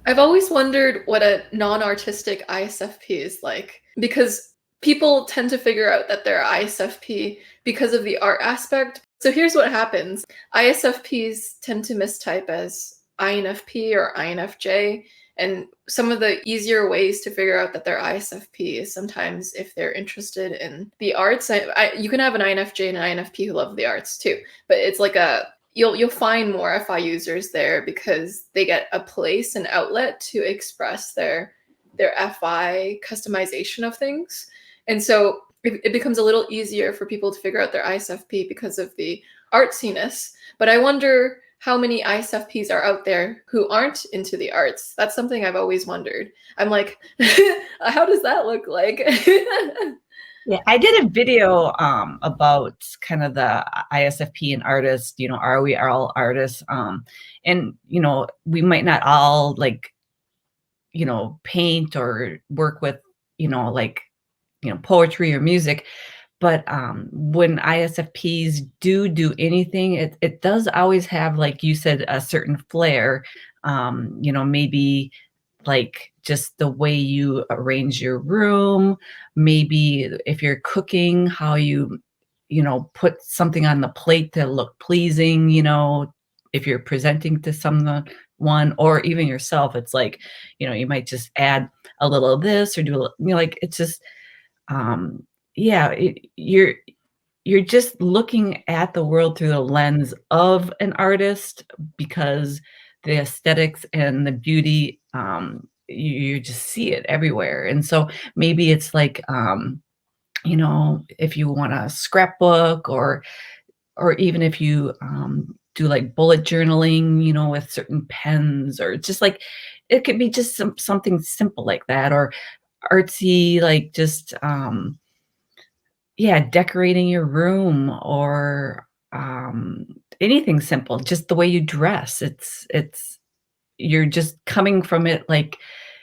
I've always wondered what a non-artistic ISFP is like, because people tend to figure out that they're ISFP because of the art aspect. So here's what happens. ISFPs tend to mistype as INFP or INFJ. And some of the easier ways to figure out that they're ISFP is sometimes if they're interested in the arts. You can have an INFJ and an INFP who love the arts too, but it's like you'll find more FI users there because they get a place, an outlet to express their FI customization of things. And so it becomes a little easier for people to figure out their ISFP because of the artsiness. But I wonder how many ISFPs are out there who aren't into the arts. That's something I've always wondered. I'm like, how does that look like? Yeah, I did a video about kind of the ISFP and artists, are we all artists? And, we might not all like, paint or work with, poetry or music. But when ISFPs do anything, it does always have, like you said, a certain flair, maybe like just the way you arrange your room, maybe if you're cooking, how you put something on the plate to look pleasing, if you're presenting to someone or even yourself, it's like, you might just add a little of this or do a little, like it's just, you're just looking at the world through the lens of an artist because the aesthetics and the beauty, you just see it everywhere. And so maybe it's like, if you want a scrapbook or even if you do like bullet journaling, with certain pens, or just like, it could be just something simple like that, or artsy, like just, decorating your room, or anything simple, just the way you dress. You're just coming from it like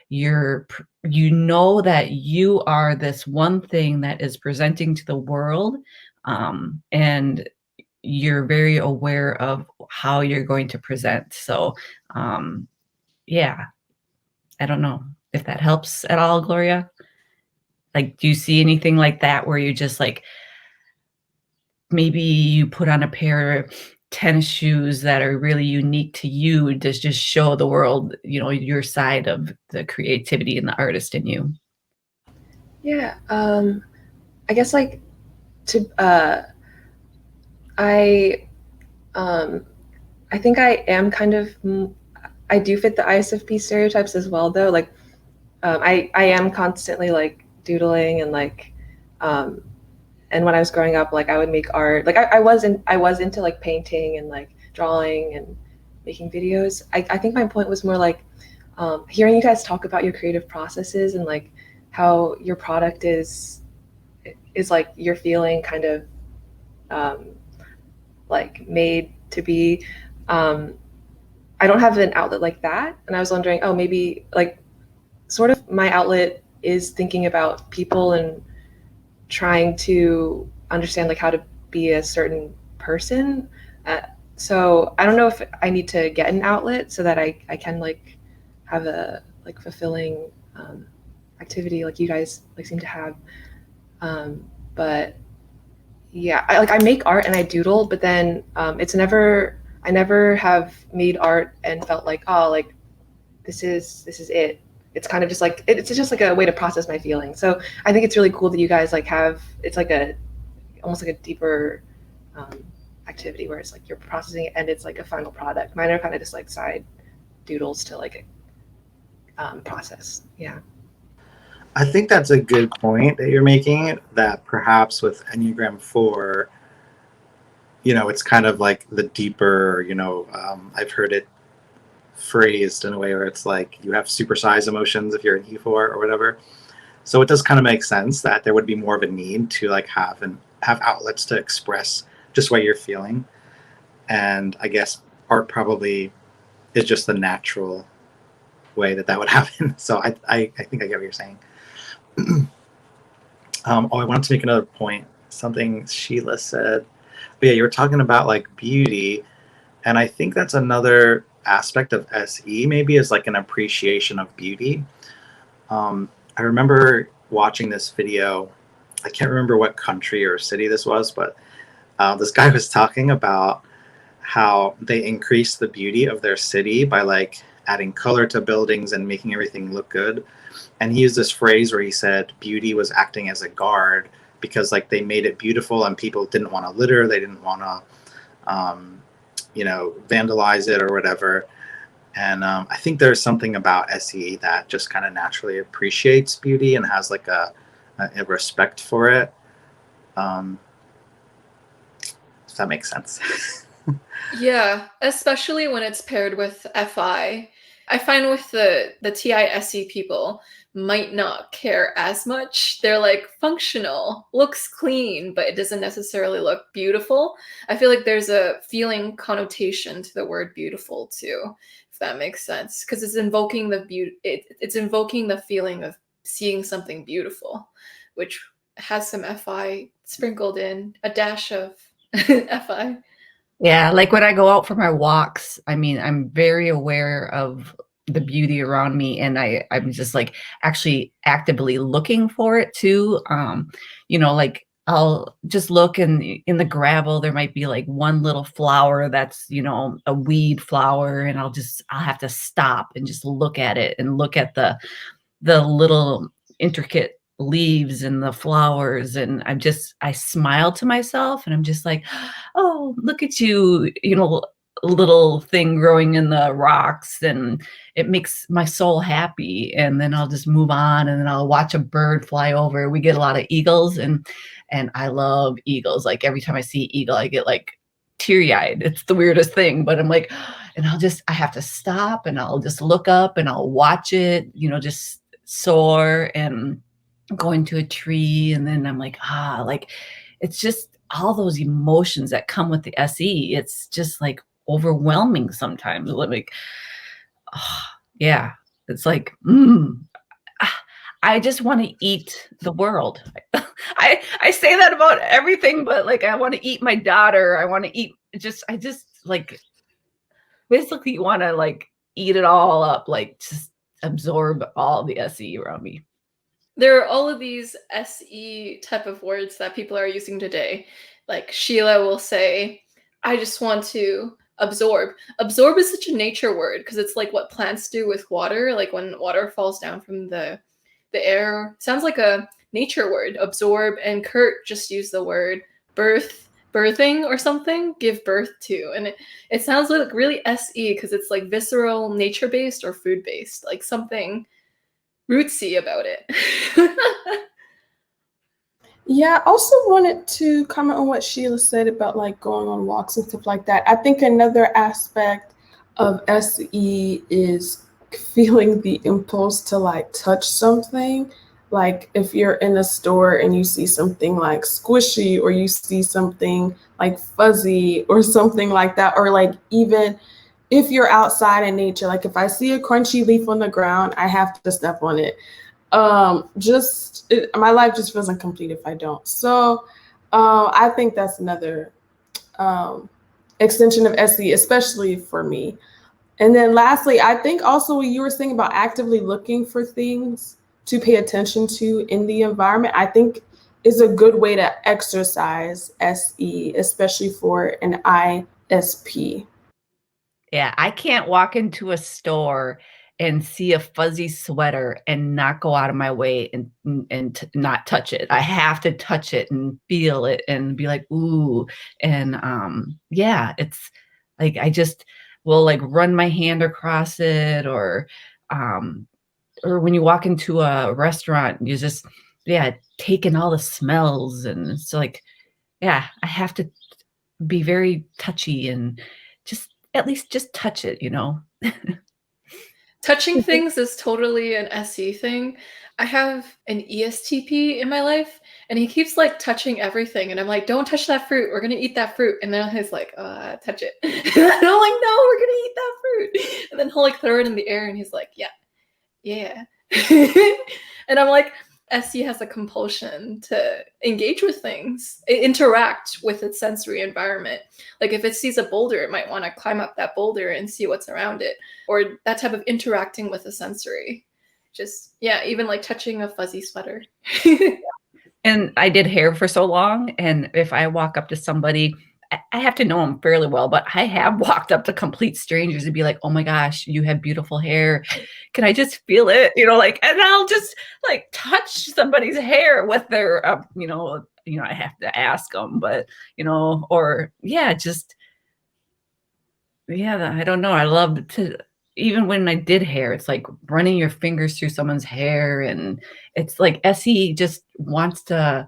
that you are this one thing that is presenting to the world, and you're very aware of how you're going to present. So I don't know if that helps at all, Gloria. Like, do you see anything like that where you just like, maybe you put on a pair of tennis shoes that are really unique to you to just show the world, your side of the creativity and the artist in you? Yeah, I guess like I think I am kind of, I do fit the ISFP stereotypes as well, though. Like, I am constantly like doodling and like, and when I was growing up, like I would make art. Like I was into like painting and like drawing and making videos. I think my point was more like hearing you guys talk about your creative processes and like how your product is like you're feeling kind of like made to be. I don't have an outlet like that, and I was wondering, maybe like sort of my outlet is thinking about people and trying to understand like how to be a certain person. So I don't know if I need to get an outlet so that I can like have a like fulfilling activity like you guys like seem to have. But yeah, I make art and I doodle, but then I never have made art and felt like, like this is it. It's kind of just like, it's just like a way to process my feelings. So I think it's really cool that you guys like have, it's like almost like a deeper activity where it's like you're processing it and it's like a final product. Mine are kind of just like side doodles to like process. Yeah. I think that's a good point that you're making, that perhaps with Enneagram 4, it's kind of like the deeper, I've heard it phrased in a way where it's like you have supersized emotions if you're an E4 or whatever. So it does kind of make sense that there would be more of a need to like have outlets to express just what you're feeling. And I guess art probably is just the natural way that would happen. So I think I get what you're saying. I wanted to make another point, something Sheila said. But yeah, you were talking about like beauty, and I think that's another aspect of SE, maybe, is like an appreciation of beauty. I remember watching this video I can't remember what country or city this was, but this guy was talking about how they increased the beauty of their city by like adding color to buildings and making everything look good. And he used this phrase where he said beauty was acting as a guard, because like they made it beautiful and people didn't want to litter, they didn't want to vandalize it or whatever. And I think there's something about SE that just kind of naturally appreciates beauty and has like a respect for it. If that makes sense. Yeah, especially when it's paired with FI. I find with the TISE people might not care as much. They're like functional, looks clean, but it doesn't necessarily look beautiful. I feel like there's a feeling connotation to the word beautiful too, if that makes sense, because it's invoking the it's invoking the feeling of seeing something beautiful, which has some FI sprinkled in, a dash of FI. Yeah, like when I go out for my walks, I mean, I'm very aware of the beauty around me, and I'm just like actually actively looking for it too. Like I'll just look in the gravel, there might be like one little flower that's, a weed flower, and I'll have to stop and just look at it and look at the little intricate leaves and the flowers, and I smile to myself, and I'm just like, oh, look at you, little thing growing in the rocks, and it makes my soul happy. And then I'll just move on, and then I'll watch a bird fly over. We get a lot of eagles, and I love eagles. Like every time I see eagle, I get like teary-eyed. It's the weirdest thing, but I'm like, and I have to stop, and I'll just look up, and I'll watch it, just soar and go into a tree. And then I'm like, like it's just all those emotions that come with the SE. It's just like overwhelming sometimes. Like, yeah, it's like, I just want to eat the world. I say that about everything, but like I want to eat my daughter. I want to eat I just like basically want to like eat it all up, like just absorb all the SE around me. There are all of these SE type of words that people are using today. Like Sheila will say, I just want to absorb. Absorb is such a nature word because it's like what plants do with water. Like when water falls down from the air. Sounds like a nature word, absorb. And Kurt just used the word birthing or something, give birth to. And it sounds like really SE because it's like visceral, nature-based or food-based, like something rootsy about it. Yeah, I also wanted to comment on what Sheila said about like going on walks and stuff like that. I think another aspect of SE is feeling the impulse to like touch something. Like if you're in a store and you see something like squishy, or you see something like fuzzy or something like that, or like even if you're outside in nature, like if I see a crunchy leaf on the ground, I have to step on it. My life just feels incomplete if I don't. So I think that's another extension of SE, especially for me. And then lastly, I think also what you were saying about actively looking for things to pay attention to in the environment, I think is a good way to exercise SE, especially for an ISP. Yeah, I can't walk into a store and see a fuzzy sweater and not go out of my way and not touch it. I have to touch it and feel it and be like, ooh. And yeah, it's like I just will like run my hand across it, or when you walk into a restaurant, you just take in all the smells, and it's like, yeah, I have to be very touchy and just at least just touch it, Touching things is totally an SE thing. I have an ESTP in my life, and he keeps like touching everything, and I'm like, don't touch that fruit, we're gonna eat that fruit. And then he's like, touch it. And I'm like, no, we're gonna eat that fruit. And then he'll like throw it in the air, and he's like, yeah. And I'm like, SE has a compulsion to engage with things, interact with its sensory environment. Like if it sees a boulder, it might want to climb up that boulder and see what's around it, or that type of interacting with the sensory. Just, yeah, even like touching a fuzzy sweater. And I did hair for so long, and if I walk up to somebody, I have to know them fairly well, but I have walked up to complete strangers and be like, "Oh my gosh, you have beautiful hair. Can I just feel it?" Like, and I'll just like touch somebody's hair with their, I have to ask them, but or yeah, just yeah, I don't know. I love to, even when I did hair, it's like running your fingers through someone's hair, and it's like SE just wants to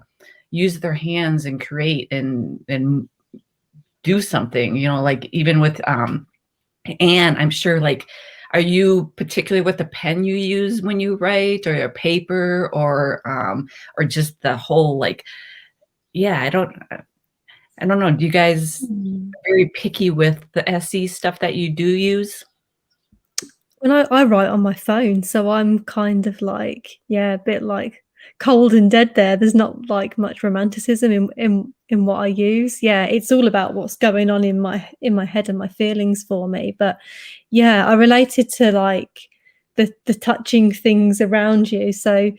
use their hands and create and do something, like even with and I'm sure, like, are you particularly with the pen you use when you write, or your paper, or just the whole, like, yeah, I don't know. Do you guys very picky with the SE stuff that you do use? When I write on my phone, so I'm kind of like, yeah, a bit like cold and dead there. There's not like much romanticism in what I use. Yeah, it's all about what's going on in my head and my feelings for me. But yeah, I related to like the touching things around you. So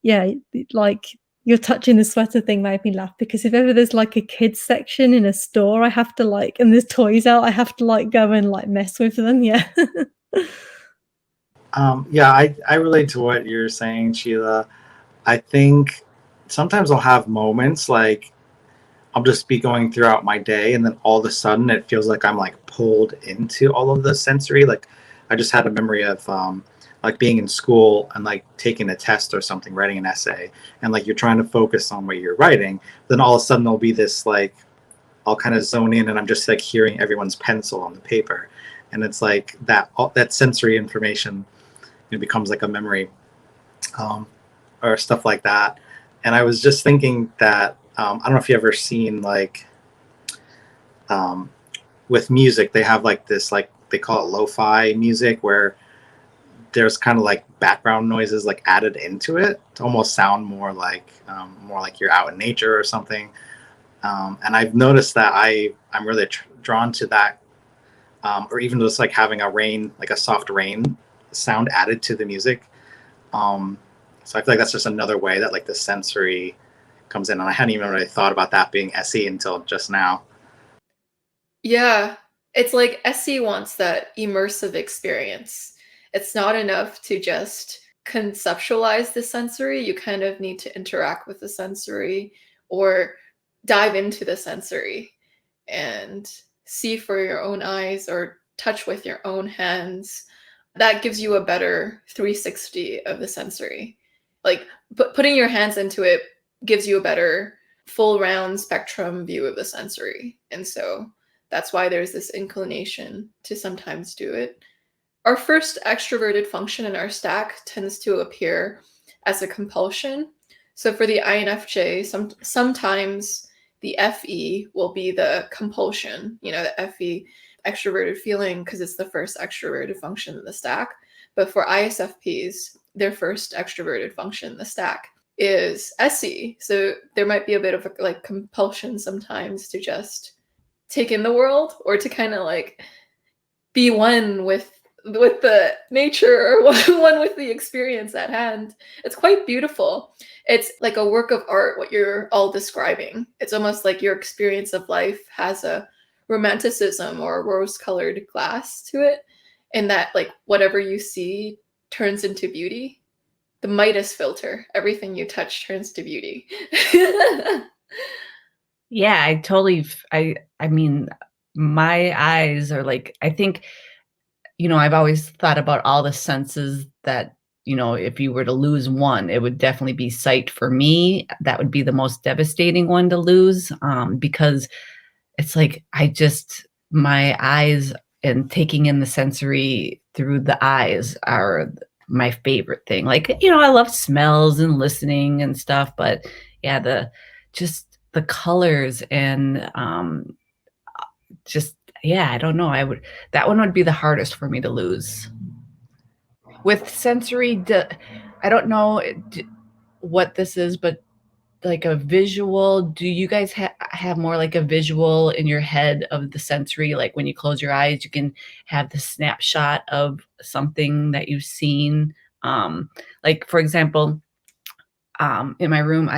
yeah, like you're touching the sweater thing made me laugh, because if ever there's like a kids section in a store, I have to like, and there's toys out, I have to like go and like mess with them. Yeah. Yeah, I relate to what you're saying, Sheila. I think sometimes I'll have moments like I'll just be going throughout my day, and then all of a sudden it feels like I'm like pulled into all of the sensory. Like I just had a memory of like being in school and like taking a test or something, writing an essay, and like you're trying to focus on what you're writing. Then all of a sudden there'll be this like I'll kind of zone in, and I'm just like hearing everyone's pencil on the paper, and it's like that sensory information becomes like a memory, or stuff like that. And I was just thinking that I don't know if you ever seen like with music, they have like this, like they call it lo-fi music, where there's kind of like background noises like added into it to almost sound more like you're out in nature or something. And I've noticed that I'm really drawn to that, or even just like having a soft rain sound added to the music. So I feel like that's just another way that like the sensory comes in, and I hadn't even really thought about that being SE until just now. Yeah, it's like SE wants that immersive experience. It's not enough to just conceptualize the sensory. You kind of need to interact with the sensory, or dive into the sensory and see for your own eyes, or touch with your own hands. That gives you a better 360 of the sensory. Like putting your hands into it gives you a better full round spectrum view of the sensory. And so that's why there's this inclination to sometimes do it. Our first extroverted function in our stack tends to appear as a compulsion. So for the INFJ, sometimes the FE will be the compulsion, the FE extroverted feeling, because it's the first extroverted function in the stack. But for ISFPs, their first extroverted function in the stack is SE. So there might be a bit of a like compulsion sometimes to just take in the world, or to kind of like be one with the nature, or one with the experience at hand. It's quite beautiful. It's like a work of art, what you're all describing. It's almost like your experience of life has a romanticism or rose-colored glass to it, and that like whatever you see turns into beauty. The Midas filter, everything you touch turns to beauty. Yeah, I totally, I mean, my eyes are like, I think, I've always thought about all the senses that, if you were to lose one, it would definitely be sight for me. That would be the most devastating one to lose, because it's like, my eyes and taking in the sensory through the eyes are my favorite thing. Like, I love smells and listening and stuff, but yeah, the colors and yeah, I don't know. That one would be the hardest for me to lose. With sensory, I don't know what this is, but like a visual, do you guys have more like a visual in your head of the sensory? Like when you close your eyes, you can have the snapshot of something that you've seen. Like for example, in my room,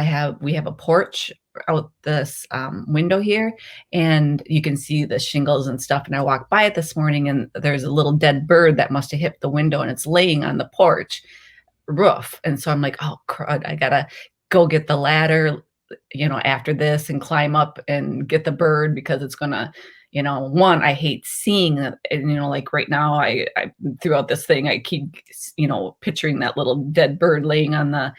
we have a porch out this window here, and you can see the shingles and stuff. And I walked by it this morning, and there's a little dead bird that must have hit the window, and it's laying on the porch roof. And so I'm like, oh crud, I gotta go get the ladder, after this and climb up and get the bird, because it's gonna, one, I hate seeing it. And, like right now, I throughout this thing, I keep, picturing that little dead bird laying on the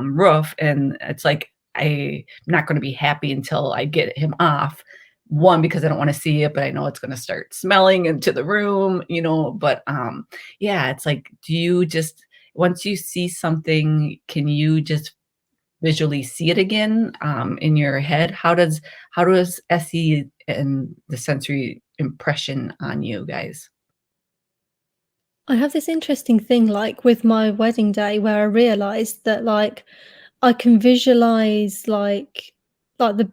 roof. And it's like, I'm not going to be happy until I get him off. One, because I don't want to see it, but I know it's going to start smelling into the room, but yeah, it's like, do you just, once you see something, can you just visually see it again in your head? How does SE and the sensory impression on you guys? I have this interesting thing, like with my wedding day, where I realized that like I can visualize like the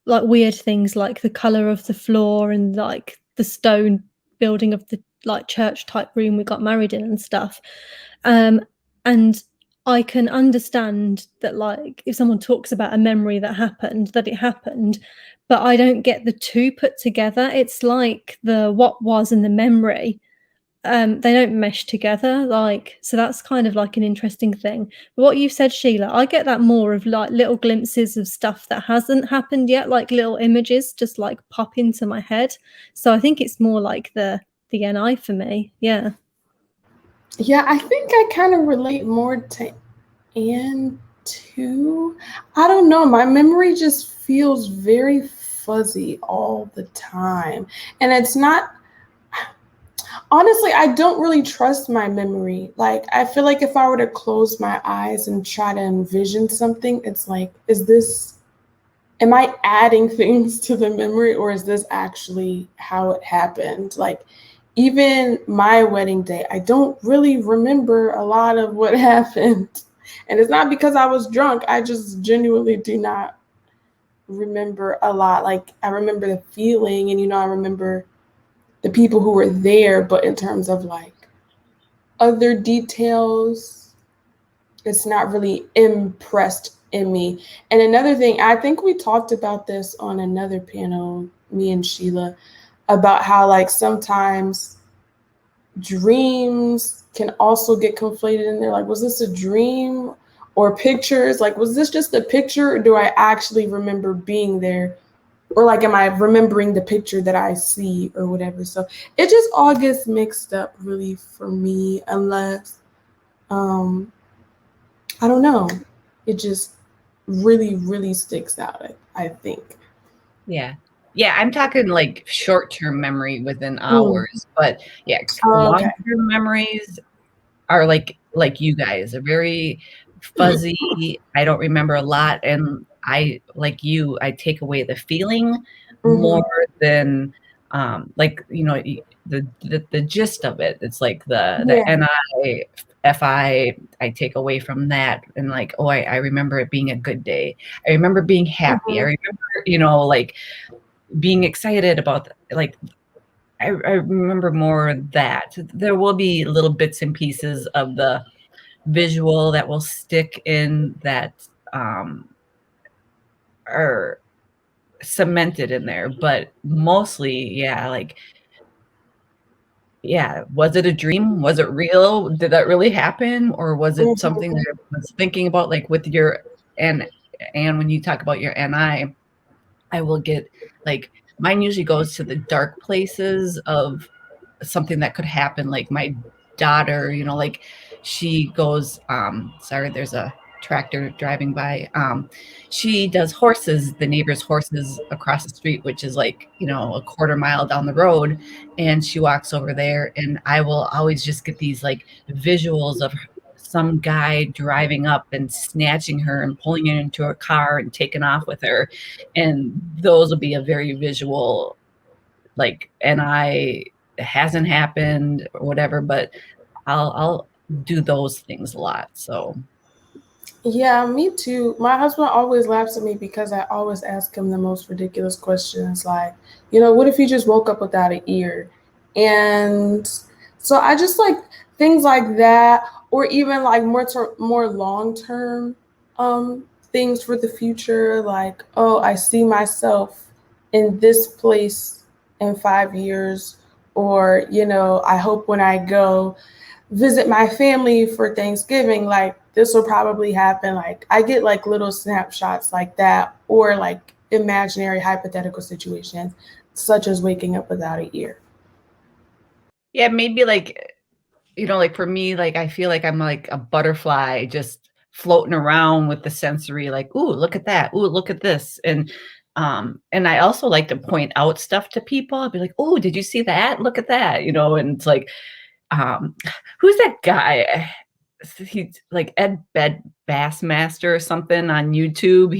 like weird things, like the color of the floor and like the stone building of the like church type room we got married in and stuff. And I can understand that, like, if someone talks about a memory that happened, that it happened, but I don't get the two put together. It's like the what was and the memory, they don't mesh together. Like, so that's kind of like an interesting thing. But what you said, Sheila, I get that more of like little glimpses of stuff that hasn't happened yet, like little images just like pop into my head. So I think it's more like the NI for me. Yeah. Yeah, I think I kind of relate more to Anne too. I don't know. My memory just feels very fuzzy all the time. And it's not, honestly, I don't really trust my memory. Like, I feel like if I were to close my eyes and try to envision something, it's like, am I adding things to the memory, or is this actually how it happened? Like, even my wedding day, I don't really remember a lot of what happened. And it's not because I was drunk. I just genuinely do not remember a lot. Like, I remember the feeling and, I remember the people who were there. But in terms of like other details, it's not really impressed in me. And another thing, I think we talked about this on another panel, me and Sheila, about how like sometimes dreams can also get conflated in there. Like, was this a dream or pictures? Like, was this just a picture, or do I actually remember being there? Or like, am I remembering the picture that I see or whatever? So it just all gets mixed up really for me, unless, I don't know. It just really, really sticks out, I think. Yeah. Yeah, I'm talking like short-term memory within hours, but yeah, long-term memories are like you guys are very fuzzy. I don't remember a lot, and I, like you, I take away the feeling more than like, the gist of it. It's like the NI, FI, I take away from that, and like, oh, I remember it being a good day. I remember being happy. I remember, like being excited about, like, I remember more of that. There will be little bits and pieces of the visual that will stick in that are cemented in there, but mostly, yeah, like, yeah, was it a dream? Was it real? Did that really happen? Or was it something that I was thinking about, like with your, and when you talk about your NI, I will get like, mine usually goes to the dark places of something that could happen. Like my daughter, like she goes, sorry, there's a tractor driving by. She does horses, the neighbor's horses across the street, which is like, a quarter mile down the road. And she walks over there, and I will always just get these like visuals of some guy driving up and snatching her and pulling her into a car and taking off with her. And those will be a very visual, like, and it hasn't happened or whatever, but I'll do those things a lot. So yeah, me too. My husband always laughs at me because I always ask him the most ridiculous questions, like, what if he just woke up without an ear? And so I just like things like that, or even like more long term. things for the future, like, oh, I see myself in this place in 5 years, or, you know, I hope when I go visit my family for Thanksgiving, like this will probably happen. Like I get like little snapshots like that, or like imaginary hypothetical situations, such as waking up without a ear. Yeah, maybe like, you know, like for me, like I feel like I'm like a butterfly just floating around with the sensory, like, ooh, look at that. Ooh, look at this. And I also like to point out stuff to people. I'll be like, oh, did you see that? Look at that, you know, and it's like, who's that guy? He's like Ed Bassmaster or something on YouTube.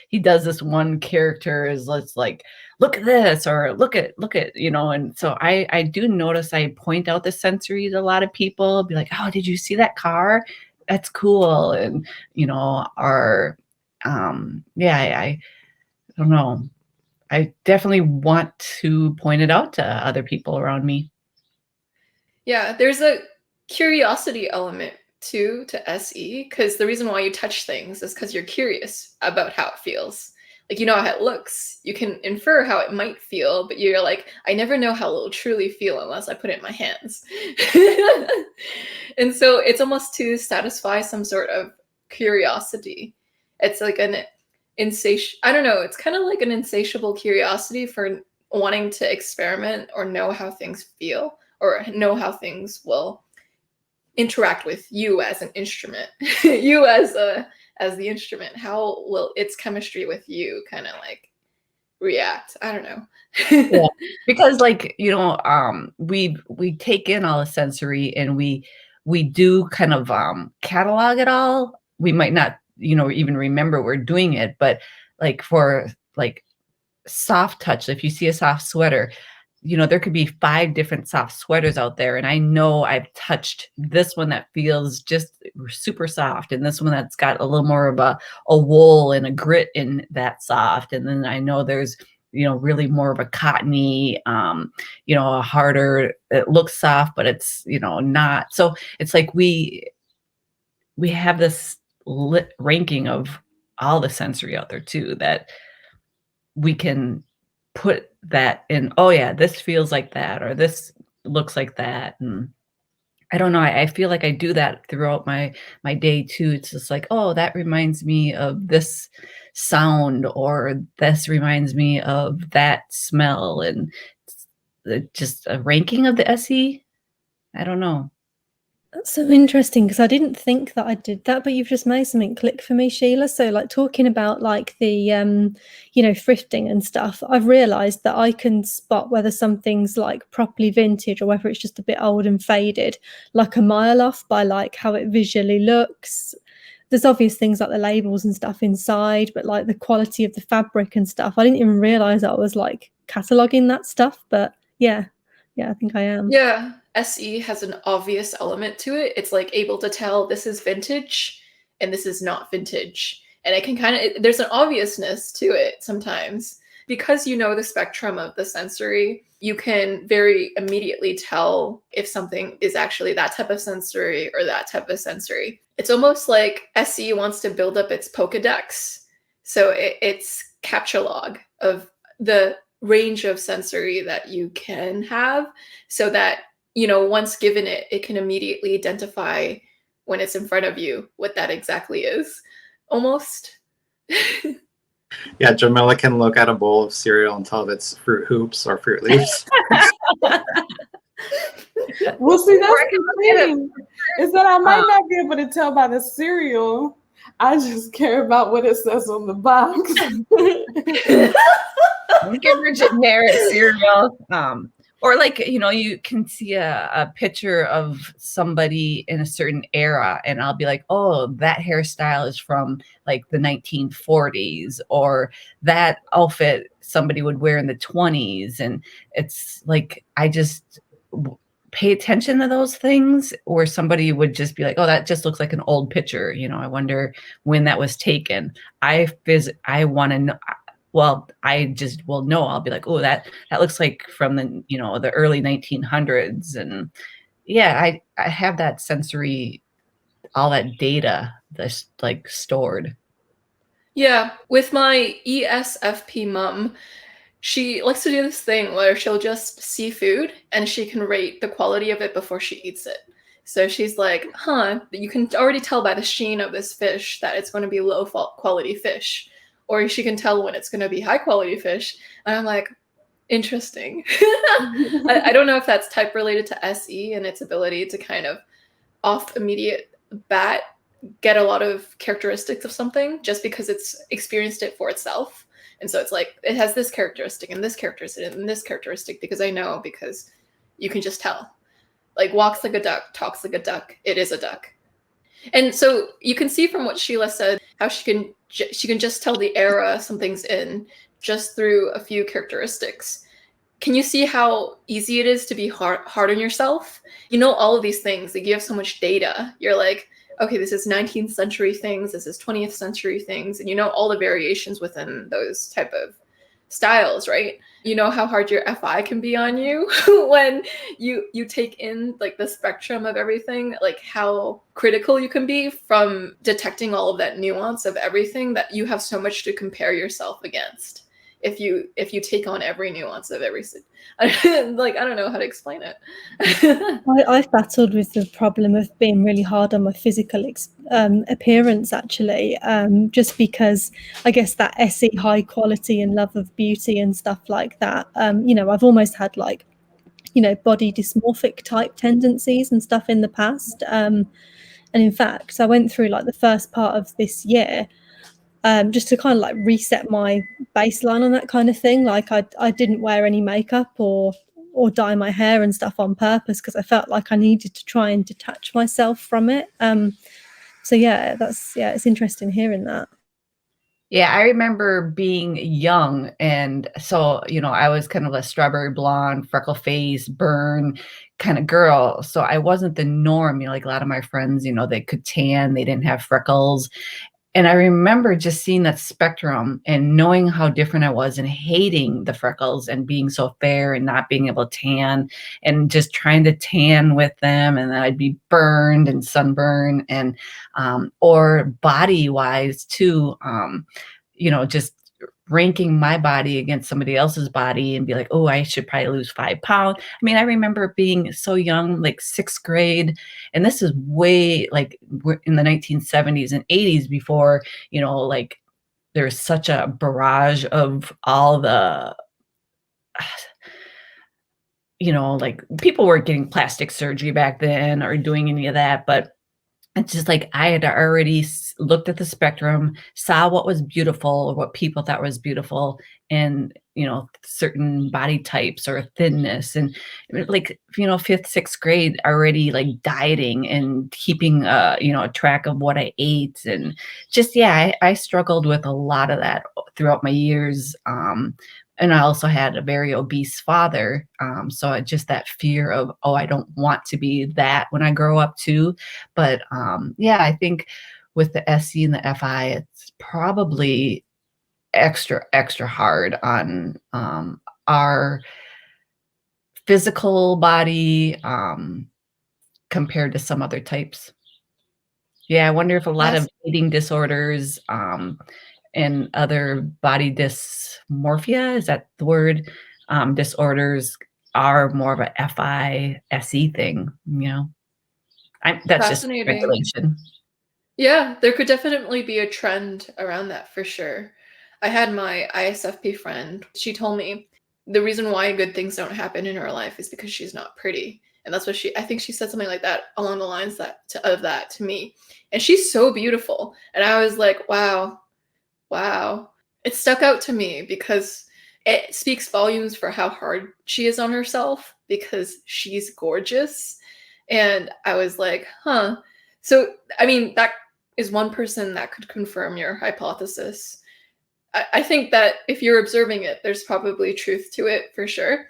He does this one character is like, look at this, or look at, you know. And so I do notice I point out the sensory to a lot of people. I'll be like, oh, did you see that car? That's cool. And, you know, or yeah, I don't know. I definitely want to point it out to other people around me. Yeah, there's a curiosity element too to SE, because the reason why you touch things is because you're curious about how it feels. Like, you know how it looks, you can infer how it might feel, but you're like, I never know how it will truly feel unless I put it in my hands. And so it's almost to satisfy some sort of curiosity. It's like an I don't know, it's kind of like an insatiable curiosity for wanting to experiment or know how things feel, or know how things will interact with you as an instrument. You as the instrument, how will its chemistry with you kind of like react? I don't know. Yeah. Because like, you know, we take in all the sensory, and we do kind of catalog it all. We might not, you know, even remember we're doing it, but like for like soft touch, if you see a soft sweater, you know, there could be 5 different soft sweaters out there. And I know I've touched this one that feels just super soft, and this one that's got a little more of a wool and a grit in that soft. And then I know there's, you know, really more of a cottony, you know, a harder, it looks soft, but it's, you know, not. So it's like we have this ranking of all the sensory out there too, that we can put that in, oh yeah, this feels like that, or this looks like that. And I don't know, I feel like I do that throughout my day too. It's just like, oh, that reminds me of this sound, or this reminds me of that smell. And it's just a ranking of the SE. I don't know. That's so interesting, because I didn't think that I did that, but you've just made something click for me, Sheila. So like talking about like the, you know, thrifting and stuff, I've realized that I can spot whether something's like properly vintage or whether it's just a bit old and faded, like a mile off, by like how it visually looks. There's obvious things like the labels and stuff inside, but like the quality of the fabric and stuff, I didn't even realize that I was like cataloging that stuff. But yeah, I think I am. Yeah, SE has an obvious element to it. It's like able to tell this is vintage and this is not vintage. And it can kind of, there's an obviousness to it sometimes. Because you know the spectrum of the sensory, you can very immediately tell if something is actually that type of sensory or that type of sensory. It's almost like SE wants to build up its Pokedex. So it's capture log of the range of sensory that you can have, so that, you know, once given it, it can immediately identify when it's in front of you what that exactly is, almost. Yeah, Jamila can look at a bowl of cereal and tell if it's Fruit Hoops or Fruit Leaves. Well, see, that's the thing, is that I might not be able to tell by the cereal. I just care about what it says on the box. Give her generic cereal. Or like, you know, you can see a picture of somebody in a certain era, and I'll be like, oh, that hairstyle is from like the 1940s, or that outfit somebody would wear in the 20s. And it's like, I just pay attention to those things, or somebody would just be like, oh, that just looks like an old picture. You know, I wonder when that was taken. I want to know. Well, I just will know. I'll be like, oh, that looks like from the, you know, the early 1900s. And yeah, I have that sensory, all that data that's like stored. Yeah, with my ESFP mom, she likes to do this thing where she'll just see food and she can rate the quality of it before she eats it. So she's like, huh, you can already tell by the sheen of this fish that it's going to be low quality fish. Or she can tell when it's going to be high quality fish. And I'm like, interesting. I don't know if that's type related to SE and its ability to kind of off immediate bat get a lot of characteristics of something just because it's experienced it for itself. And so it's like, it has this characteristic and this characteristic and this characteristic because I know, because you can just tell. Like, walks like a duck, talks like a duck, it is a duck. And so you can see from what Sheila said how she can just tell the era something's in just through a few characteristics. Can you see how easy it is to be hard on yourself? You know all of these things, like you have so much data. You're like, okay, this is 19th century things, this is 20th century things, and you know all the variations within those type of styles, right? You know how hard your FI can be on you when you take in like the spectrum of everything, like how critical you can be from detecting all of that nuance of everything, that you have so much to compare yourself against if you take on every nuance of every like, I don't know how to explain it. I've battled with the problem of being really hard on my physical appearance, actually, just because I guess that SE high quality and love of beauty and stuff like that. You know, I've almost had like, you know, body dysmorphic type tendencies and stuff in the past. And in fact, I went through like the first part of this year just to kind of like reset my baseline on that kind of thing. Like I didn't wear any makeup or dye my hair and stuff on purpose because I felt like I needed to try and detach myself from it. So yeah, it's interesting hearing that. Yeah, I remember being young, and so, you know, I was kind of a strawberry blonde, freckle face, burn kind of girl. So I wasn't the norm, you know, like a lot of my friends, you know, they could tan, they didn't have freckles. And I remember just seeing that spectrum and knowing how different I was and hating the freckles and being so fair and not being able to tan and just trying to tan with them. And then I'd be burned and sunburned and, or body wise too, you know, just ranking my body against somebody else's body and be like, oh, I should probably lose 5 pounds. I mean, I remember being so young, like 6th grade, and this is way like we're in the 1970s and 80s before, you know, like there's such a barrage of all the, you know, like people weren't getting plastic surgery back then or doing any of that, but it's just like I had already looked at the spectrum, saw what was beautiful or what people thought was beautiful, and, you know, certain body types or thinness, and like, you know, 5th, 6th grade already like dieting and keeping, you know, a track of what I ate. And just, yeah, I struggled with a lot of that throughout my years. And I also had a very obese father. So just that fear of, oh, I don't want to be that when I grow up too. But yeah, I think with the SC and the FI, it's probably extra hard on our physical body compared to some other types. Yeah, I wonder if a lot of eating disorders and other body dysmorphia, is that the word, disorders are more of a FI SE thing, you know? That's just speculation. Yeah, there could definitely be a trend around that for sure. I had my ISFP friend. She told me the reason why good things don't happen in her life is because she's not pretty. And that's what I think she said something like that along the lines of that to me. And she's so beautiful. And I was like, wow. It stuck out to me because it speaks volumes for how hard she is on herself because she's gorgeous. And I was like, huh. So, I mean, that is one person that could confirm your hypothesis. I think that if you're observing it, there's probably truth to it for sure.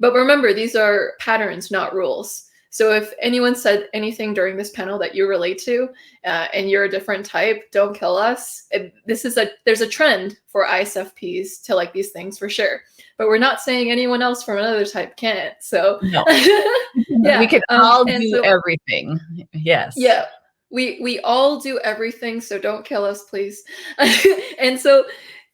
But remember, these are patterns, not rules. So if anyone said anything during this panel that you relate to and you're a different type, don't kill us. There's a trend for ISFPs to like these things for sure. But we're not saying anyone else from another type can't. So no. Yeah, we can all do everything. Yes. Yeah. We all do everything, so don't kill us, please. And so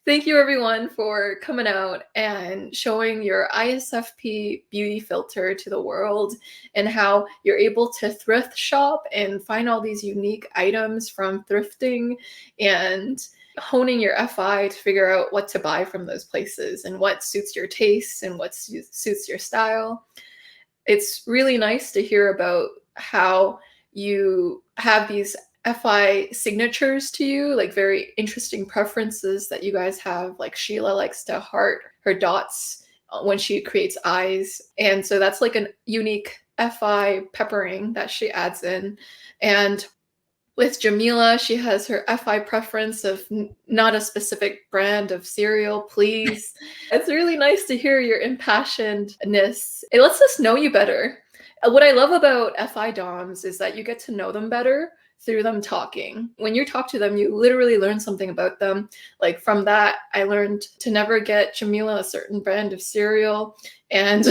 thank you everyone for coming out and showing your ISFP beauty filter to the world, and how you're able to thrift shop and find all these unique items from thrifting, and honing your FI to figure out what to buy from those places and what suits your tastes and what suits your style. It's really nice to hear about how you have these FI signatures to you, like very interesting preferences that you guys have. Like Sheila likes to heart her dots when she creates eyes. And so that's like a unique FI peppering that she adds in. And with Jamila, she has her FI preference of not a specific brand of cereal, please. It's really nice to hear your impassionedness. It lets us know you better. What I love about FI DOMs is that you get to know them better through them talking. When you talk to them, you literally learn something about them. Like from that, I learned to never get Jamila a certain brand of cereal, and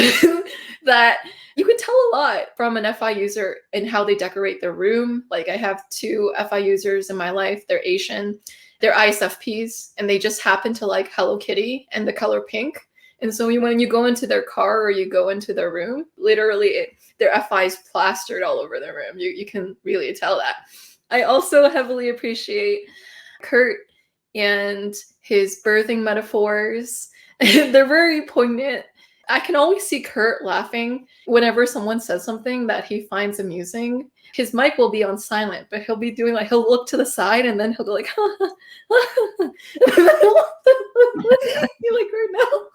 that you can tell a lot from an FI user in how they decorate their room. Like I have 2 FI users in my life. They're Asian. They're ISFPs, and they just happen to like Hello Kitty and the color pink. And so when you go into their car or you go into their room, literally their FI is plastered all over their room. You can really tell that. I also heavily appreciate Kurt and his birthing metaphors. They're very poignant. I can always see Kurt laughing whenever someone says something that he finds amusing. His mic will be on silent, but he'll be doing like, he'll look to the side and then he'll go like, you like right now.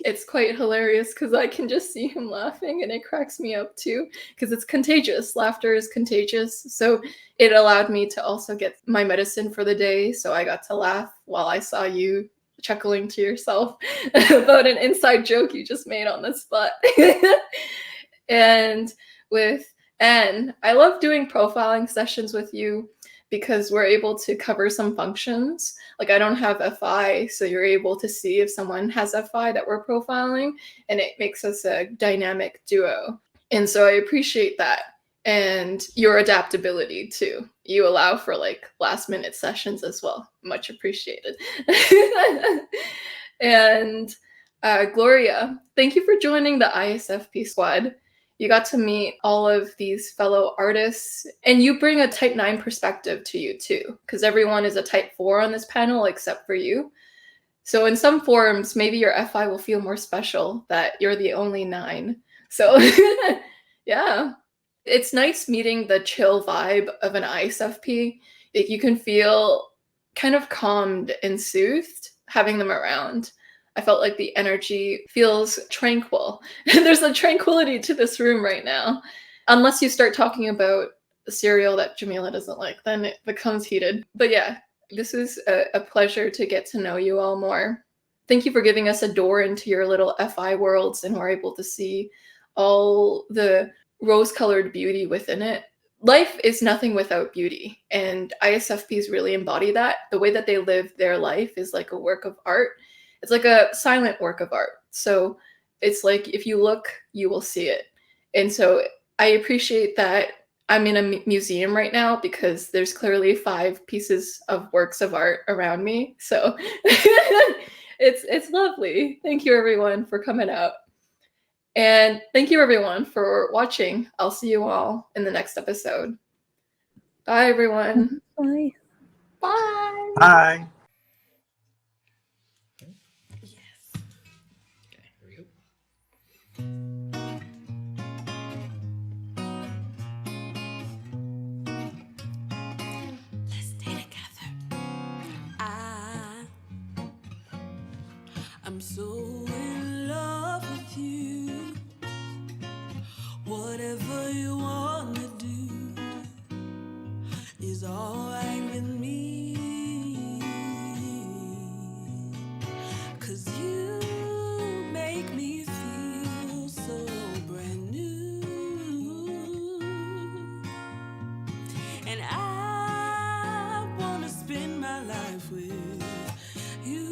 It's quite hilarious because I can just see him laughing, and it cracks me up too because it's contagious. Laughter is contagious. So it allowed me to also get my medicine for the day. So I got to laugh while I saw you chuckling to yourself about an inside joke you just made on the spot. And with Anne, I love doing profiling sessions with you because we're able to cover some functions. Like I don't have FI, so you're able to see if someone has FI that we're profiling, and it makes us a dynamic duo. And so I appreciate that. And your adaptability too. You allow for like last minute sessions as well. Much appreciated. And Gloria, thank you for joining the ISFP squad. You got to meet all of these fellow artists, and you bring a type 9 perspective to you too, because everyone is a type 4 on this panel except for you. So in some forms, maybe your FI will feel more special that you're the only 9. So yeah. It's nice meeting the chill vibe of an ISFP. Like you can feel kind of calmed and soothed having them around. I felt like the energy feels tranquil. There's a tranquility to this room right now. Unless you start talking about the cereal that Jamila doesn't like, then it becomes heated. But yeah, this is a pleasure to get to know you all more. Thank you for giving us a door into your little FI worlds, and we're able to see all the rose-colored beauty within it. Life is nothing without beauty, and ISFPs really embody that. The way that they live their life is like a work of art. It's like a silent work of art. So it's like if you look, you will see it. And so I appreciate that I'm in a museum right now because there's clearly 5 pieces of works of art around me. So it's lovely. Thank you everyone for coming out. And thank you everyone for watching. I'll see you all in the next episode. Bye everyone. Bye. Bye. Bye. Let's stay together. I'm so in love with you. Whatever you wanna do is alright with me. 'Cause you make me feel so brand new. And I wanna spend my life with you.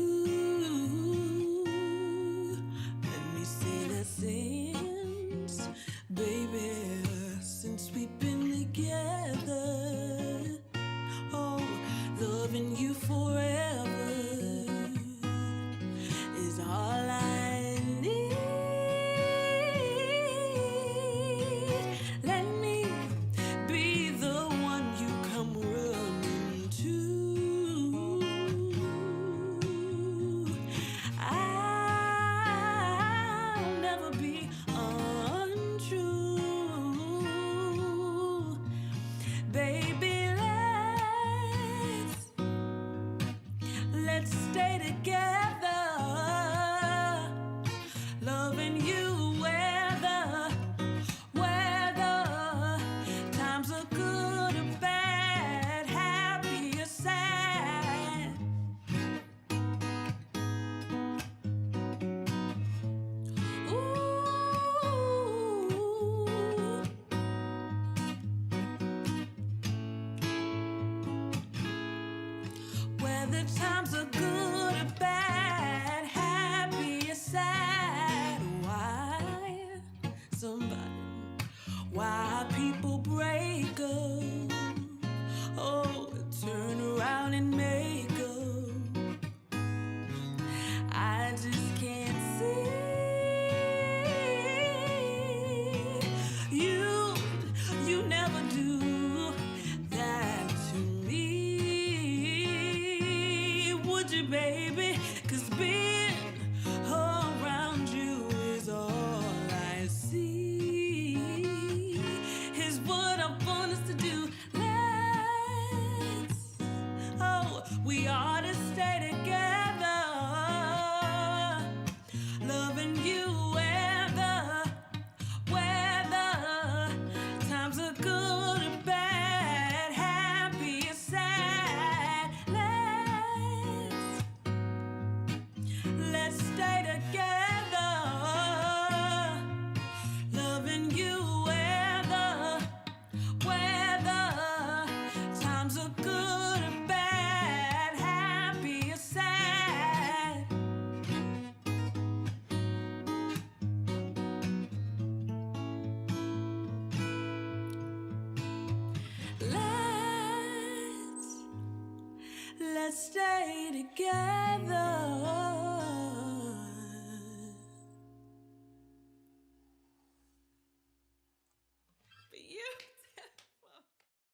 whether times are good or bad, happy or sad. Why people break up, oh, turn around and make up. I just can't see you never do that to me, would you, baby? 'Cause being around you is all I see, is what I want us to do. We ought to stay together, loving you whether times are good or bad, happy or sad. Let's stay together, loving you whether times are good or bad, happy or sad. Let's stay together,